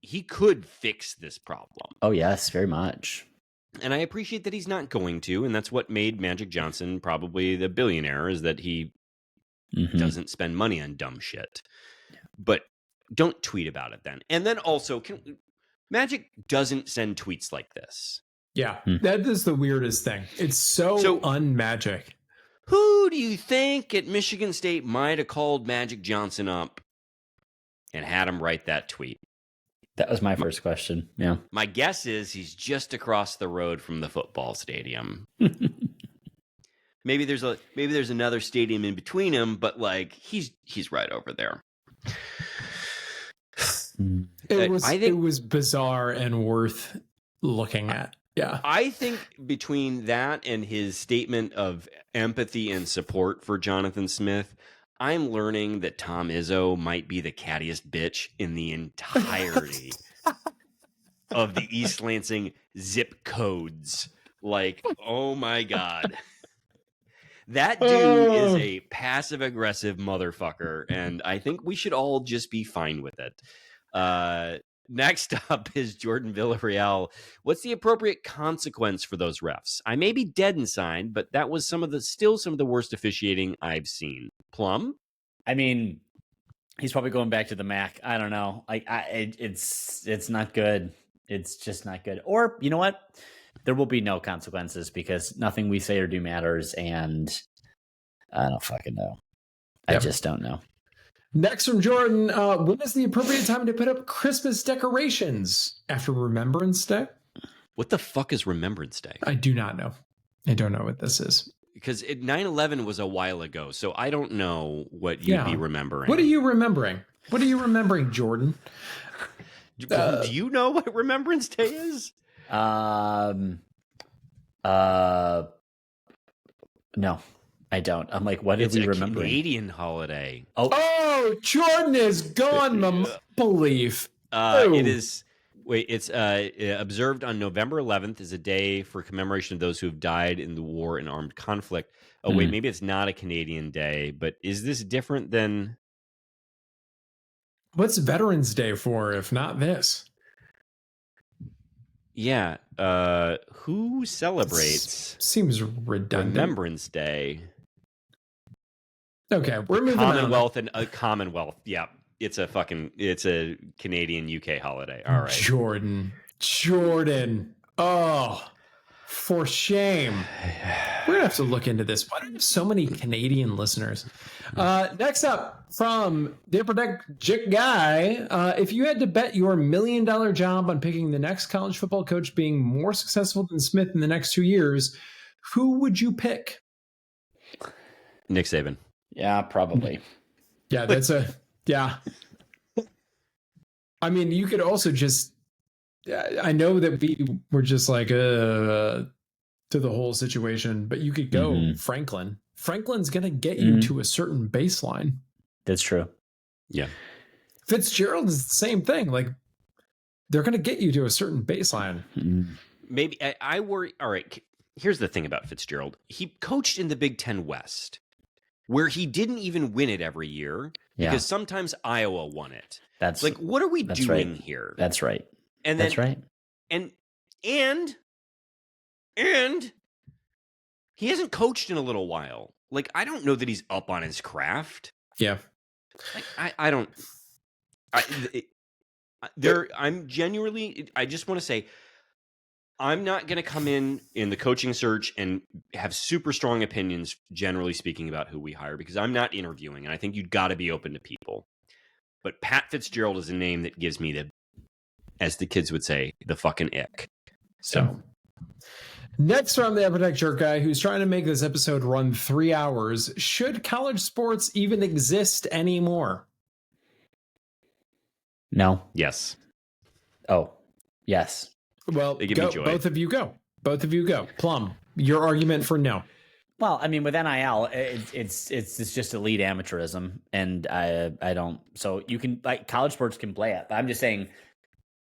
he could fix this problem. Oh, yes, very much. And I appreciate that he's not going to. And that's what made Magic Johnson probably the billionaire, is that he doesn't spend money on dumb shit. But don't tweet about it then. And then also, Magic doesn't send tweets like this. Yeah, that is the weirdest thing. It's so un-Magic. Who do you think at Michigan State might have called Magic Johnson up and had him write that tweet? That was my first question. Yeah. My guess is he's just across the road from the football stadium. Maybe there's another stadium in between him, but he's right over there. It was bizarre and worth looking at. Yeah. I think between that and his statement of empathy and support for Jonathan Smith, I'm learning that Tom Izzo might be the cattiest bitch in the entirety of the East Lansing zip codes. Oh my God. That dude is a passive-aggressive motherfucker, and I think we should all just be fine with it. Next up is Jordan Villarreal. What's the appropriate consequence for those refs? I may be dead inside, but that was still some of the worst officiating I've seen. Plum? I mean, he's probably going back to the MAC. I don't know. It's not good. It's just not good. Or, you know what? There will be no consequences because nothing we say or do matters, and I don't fucking know. I just don't know. Next from Jordan, when is the appropriate time to put up Christmas decorations? After Remembrance Day? What the fuck is Remembrance Day? I do not know. I don't know what this is. Because 9/11 was a while ago, so I don't know what you'd be remembering. What are you remembering? What are you remembering, Jordan? Do you know what Remembrance Day is? No, I don't. I'm like, what did we remember? It's a Canadian holiday. Oh, Jordan is gone, my belief. It is. Wait, it's observed on November 11th is a day for commemoration of those who have died in the war and armed conflict. Oh, wait, maybe it's not a Canadian day, but is this different than... What's Veterans Day for, if not this? Yeah, who celebrates... Seems redundant. Remembrance Day. Okay, we're moving Commonwealth on. And a Commonwealth, yeah. It's a Canadian UK holiday. All right. Jordan. Oh, for shame. We're gonna have to look into this. Why do we have so many Canadian listeners? Next up from the Upper Deck Jick Guy. If you had to bet your $1 million job on picking the next college football coach being more successful than Smith in the next 2 years, who would you pick? Nick Saban. Yeah, probably. Yeah, yeah. I mean, you could also just, I know that we were just like, to the whole situation, but you could go Franklin. Franklin's going to get you to a certain baseline. That's true. Yeah. Fitzgerald is the same thing. Like, they're going to get you to a certain baseline. Maybe I worry. All right. Here's the thing about Fitzgerald. He coached in the Big Ten West, where he didn't even win it every year because sometimes Iowa won it. That's like, what are we doing here? That's right. And then, that's right. And he hasn't coached in a little while. Like, I don't know that he's up on his craft. Yeah. Like, I'm genuinely, I just want to say, I'm not going to come in the coaching search and have super strong opinions, generally speaking, about who we hire, because I'm not interviewing, and I think you've got to be open to people. But Pat Fitzgerald is a name that gives me as the kids would say, the fucking ick. So. Next from the Epitech Jerk guy who's trying to make this episode run 3 hours. Should college sports even exist anymore? No. Yes. Oh, yes. Well, both of you go. Both of you go. Plum, your argument for no. Well, I mean, with NIL, it's just elite amateurism, and I don't. So you can, like, college sports can play it, but I'm just saying,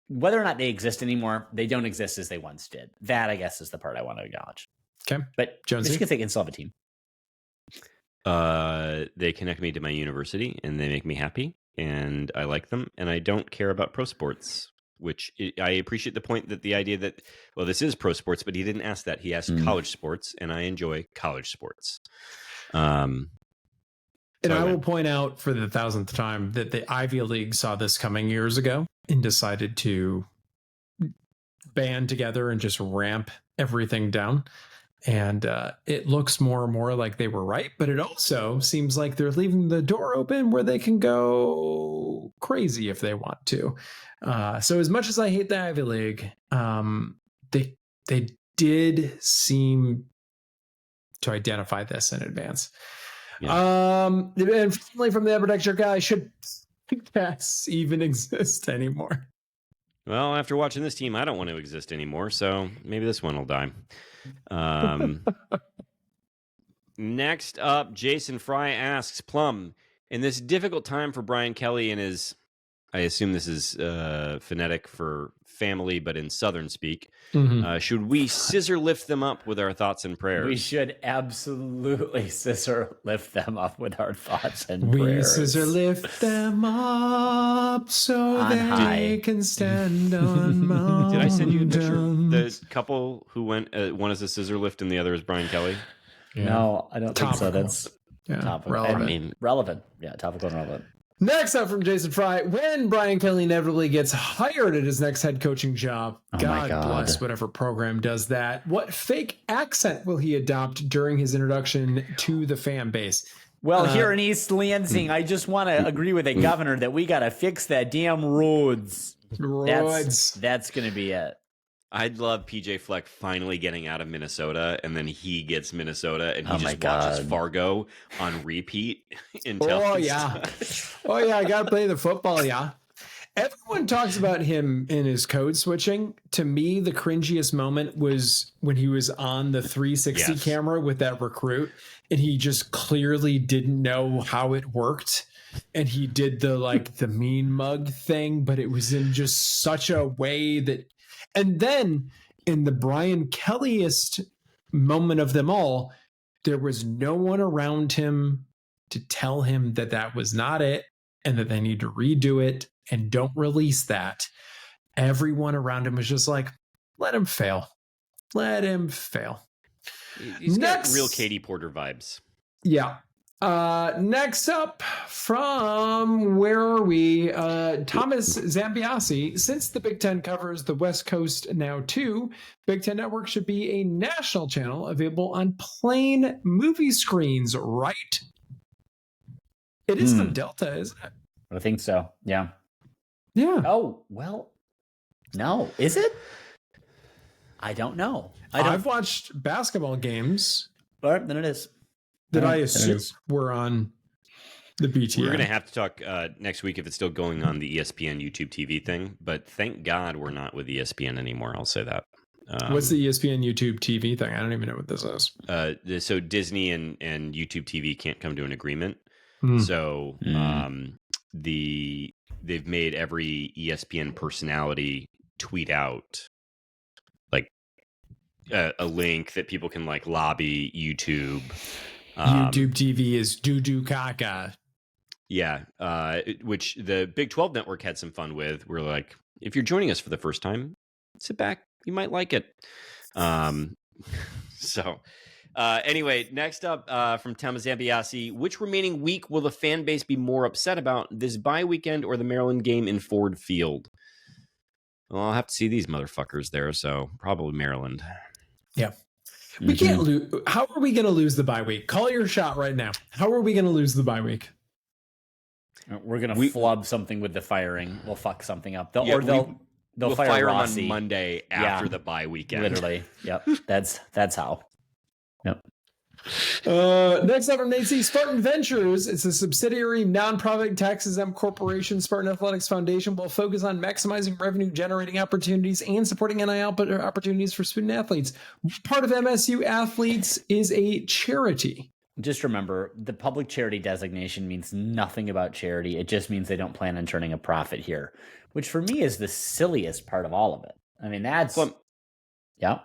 whether or not they exist anymore, they don't exist as they once did. That, I guess, is the part I want to acknowledge. Okay, but Jonesy, Michigan State can still have a team. They connect me to my university, and they make me happy, and I like them, and I don't care about pro sports. Which I appreciate the point that the idea that, well, this is pro sports, but he didn't ask that. He asked college sports, and I enjoy college sports. And I will point out for the 1,000th time that the Ivy League saw this coming years ago and decided to band together and just ramp everything down. And it looks more and more like they were right, but it also seems like they're leaving the door open where they can go crazy if they want to. So as much as I hate the Ivy League, they did seem to identify this in advance. Yeah. And finally, from the Epitech guy, should podcasts even exist anymore? Well, after watching this team, I don't want to exist anymore, so maybe this one will die. Next up, Jason Fry asks, Plum, in this difficult time for Brian Kelly and his, I assume this is phonetic for family, but in Southern speak, should we scissor lift them up with our thoughts and prayers? We should absolutely scissor lift them up with our thoughts and prayers. We scissor lift them up so they can stand on mountains. Did I send you a picture of the couple who went, one is a scissor lift and the other is Brian Kelly? Yeah. No, I don't think so. That's topical. Relevant. I mean, relevant. Yeah, topical and relevant. Next up from Jason Fry, when Brian Kelly inevitably gets hired at his next head coaching job, God bless whatever program does that, what fake accent will he adopt during his introduction to the fan base? Well, here in East Lansing, I just want to agree with the governor that we got to fix that damn roads. That's going to be it. I'd love PJ Fleck finally getting out of Minnesota, and then he gets Minnesota, and he just watches Fargo on repeat until. Oh yeah, I gotta play the football. Yeah, everyone talks about him in his code switching. To me, the cringiest moment was when he was on the 360 camera with that recruit, and he just clearly didn't know how it worked. And he did the mean mug thing, but it was in just such a way that. And then in the Brian Kellyest moment of them all, there was no one around him to tell him that that was not it and that they need to redo it and don't release that. Everyone around him was just like, let him fail. Let him fail. He's got real Katie Porter vibes. Yeah. Next up from, where are we? Thomas Zambiasi. Since the Big Ten covers the West Coast now too, Big Ten Network should be a national channel available on plain movie screens, right? It is the Delta, isn't it? I think so. Yeah. Yeah. Oh, well, no. Is it? I don't know. I've watched basketball games. But then it is. That I assume were on The BTN. We're going to have to talk next week if it's still going on the ESPN YouTube TV thing. But thank God we're not with ESPN anymore. I'll say that. What's the ESPN YouTube TV thing? I don't even know what this is. So Disney and YouTube TV can't come to an agreement. So they've made every ESPN personality tweet out like a link that people can like lobby YouTube. YouTube TV is doo-doo caca. Yeah, which the Big 12 network had some fun with. We're like, if you're joining us for the first time, sit back. You might like it. Anyway, next up from Thomas Zambiasi, which remaining week will the fan base be more upset about, this bye weekend or the Maryland game in Ford Field? Well, I'll have to see these motherfuckers there, so probably Maryland. Yeah. We can't lose. How are we going to lose the bye week? Call your shot right now. How are we going to lose the bye week? We're going to flub something with the firing. We'll fuck something up. They'll We'll fire Rossi on Monday after the bye weekend. Literally. Yep. That's how. Yep. Next up from Nate C. Spartan Ventures. It's a subsidiary nonprofit tax-exempt corporation. Spartan Athletics Foundation will focus on maximizing revenue-generating opportunities and supporting NIL opportunities for student athletes. Part of MSU Athletes is a charity. Just remember, the public charity designation means nothing about charity. It just means they don't plan on turning a profit here, which for me is the silliest part of all of it. I mean, that's... yeah.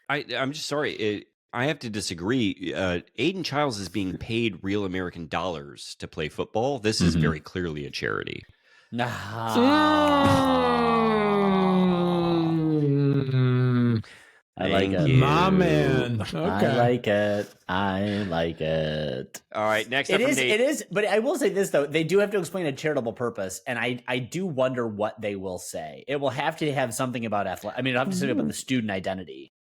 I'm just sorry. I have to disagree. Aiden Childs is being paid real American dollars to play football. This is very clearly a charity. I like it. My man. Okay. I like it. All right, next it up is, but I will say this, though. They do have to explain a charitable purpose, and I do wonder what they will say. It will have to have something about it'll have to say about the student identity.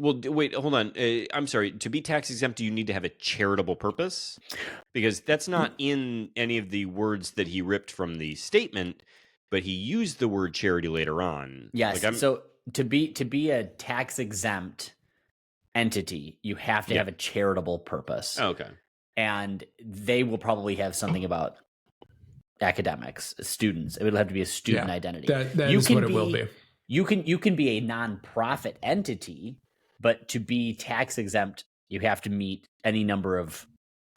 Well, wait, hold on. I'm sorry. To be tax exempt, do you need to have a charitable purpose? Because that's not in any of the words that he ripped from the statement, but he used the word charity later on. Yes. So to be a tax exempt entity, you have to have a charitable purpose. Oh, okay. And they will probably have something about academics, students. It will have to be a student identity. That is what it will be. You can be a nonprofit entity, but to be tax exempt, you have to meet any number of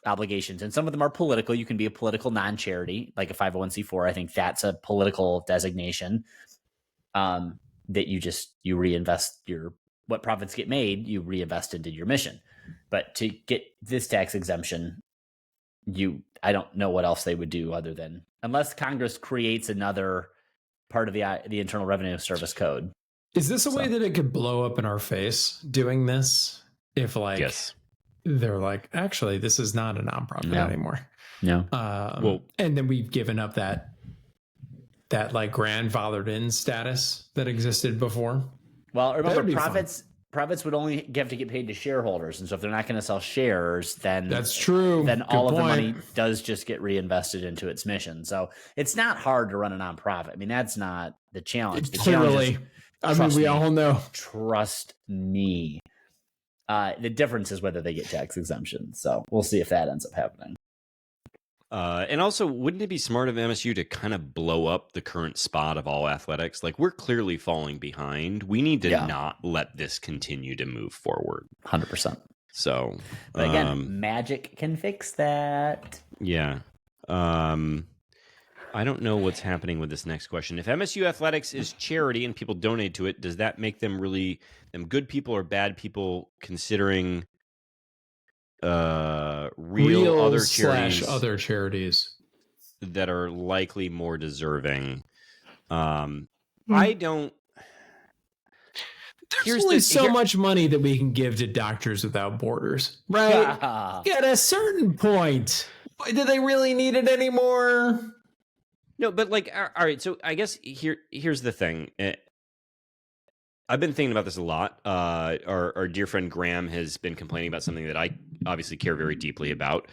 obligations. And some of them are political. You can be a political non-charity, like a 501c4. I think that's a political designation that you reinvest what profits get made, you reinvest into your mission. But to get this tax exemption, I don't know what else they would do other than, unless Congress creates another part of the Internal Revenue Service code. Is this a way that it could blow up in our face doing this? If they're like, actually, this is not a nonprofit anymore. No. And then we've given up that like grandfathered in status that existed before. Well, remember, profits would only have to get paid to shareholders, and so if they're not going to sell shares, then that's true. Then all of the money does just get reinvested into its mission. So it's not hard to run a nonprofit. I mean, that's not the challenge. The Clearly, we all know. Trust me. The difference is whether they get tax exemption. So we'll see if that ends up happening. And also, wouldn't it be smart of MSU to kind of blow up the current spot of all athletics? Like, we're clearly falling behind. We need to not let this continue to move forward. 100%. So, but again, magic can fix that. Yeah. I don't know what's happening with this next question. If MSU Athletics is charity and people donate to it, does that make them good people or bad people, considering real other charities that are likely more deserving? I don't. There's only so much money that we can give to Doctors Without Borders, right? At a certain point, do they really need it anymore? No, but all right. So I guess here's the thing. I've been thinking about this a lot. Our dear friend Graham has been complaining about something that I obviously care very deeply about.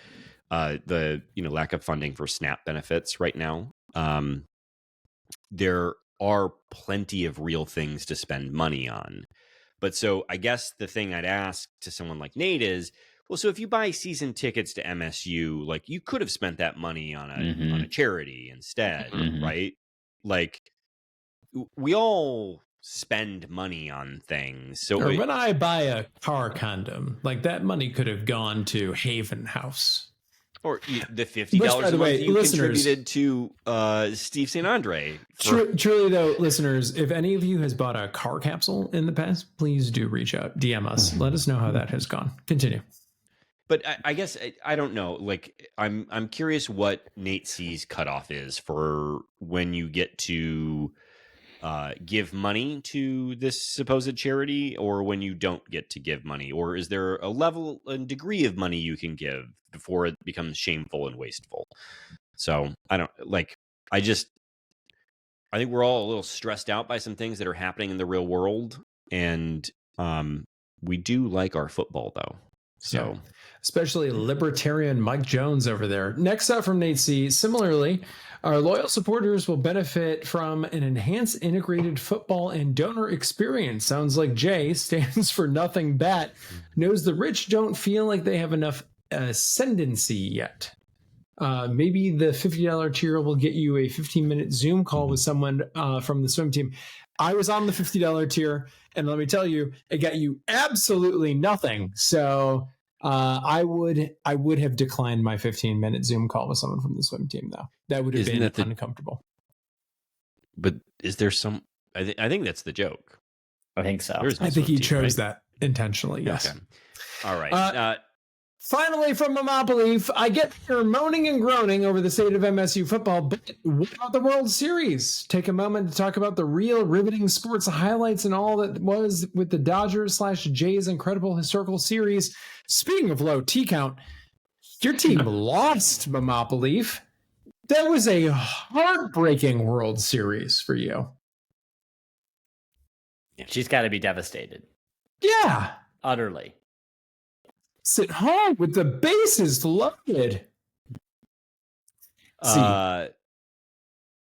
The lack of funding for SNAP benefits right now. There are plenty of real things to spend money on. But so I guess the thing I'd ask to someone like Nate is, Well, so if you buy season tickets to MSU, like you could have spent that money on a charity instead, right? Like we all spend money on things. So or when I buy a car condom, like that money could have gone to Haven House. Or the $50 a month you contributed to Steve St. Andre. Truly, though, listeners, if any of you has bought a car capsule in the past, please do reach out, DM us. Let us know how that has gone. Continue. But I guess I don't know. Like I'm curious what Nate C's cutoff is for when you get to give money to this supposed charity, or when you don't get to give money, or is there a level and degree of money you can give before it becomes shameful and wasteful? So I don't like. I think we're all a little stressed out by some things that are happening in the real world, and we do like our football though. So. Yeah. Especially libertarian Mike Jones over there. Next up from Nate C. Similarly, our loyal supporters will benefit from an enhanced integrated football and donor experience. Sounds like J stands for nothing bat. Knows the rich don't feel like they have enough ascendancy yet. Maybe the $50 tier will get you a 15-minute Zoom call with someone from the swim team. I was on the $50 tier, and let me tell you, it got you absolutely nothing. So I would have declined my 15-minute Zoom call with someone from the swim team, though. That would have been uncomfortable. But is there some? I think that's the joke. I think so. I think he chose that intentionally. Yes. Okay. All right. Finally, from Mama Belief, I get your moaning and groaning over the state of MSU football, but what about the World Series? Take a moment to talk about the real riveting sports highlights and all that was with the Dodgers/Jays incredible historical series. Speaking of low T count, your team lost, Mama Belief. That was a heartbreaking World Series for you. She's got to be devastated. Yeah. Utterly. Sit home with the bases loaded.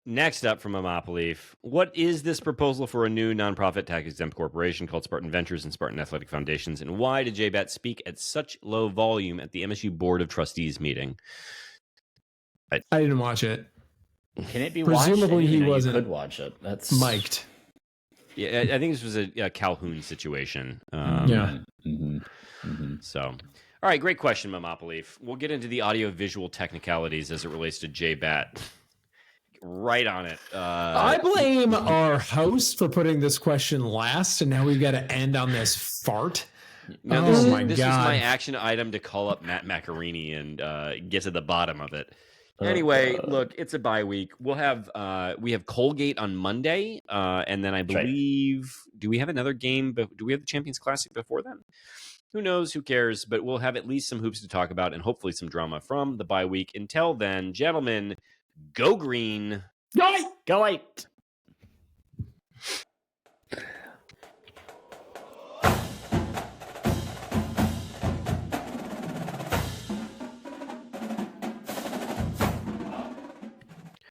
Next up from Leaf, what is this proposal for a new nonprofit tax-exempt corporation called Spartan Ventures and Spartan Athletic Foundations, and why did JBat speak at such low volume at the MSU Board of Trustees meeting? I didn't watch it. Can it be Presumably watched? He wasn't. You could watch it. That's mic'd. Yeah, I think this was a Calhoun situation. Yeah. So, all right, great question, Leaf. We'll get into the audio-visual technicalities as it relates to JBat. Right on it. I blame our host for putting this question last, and now we've got to end on this fart. Now, this is my action item to call up Matt Macarini and get to the bottom of it. Anyway, look, it's a bye week. We have Colgate on Monday, and then I believe, do we have another game? Do we have the Champions Classic before then? Who knows? Who cares? But we'll have at least some hoops to talk about and hopefully some drama from the bye week. Until then, gentlemen, go green. Go white.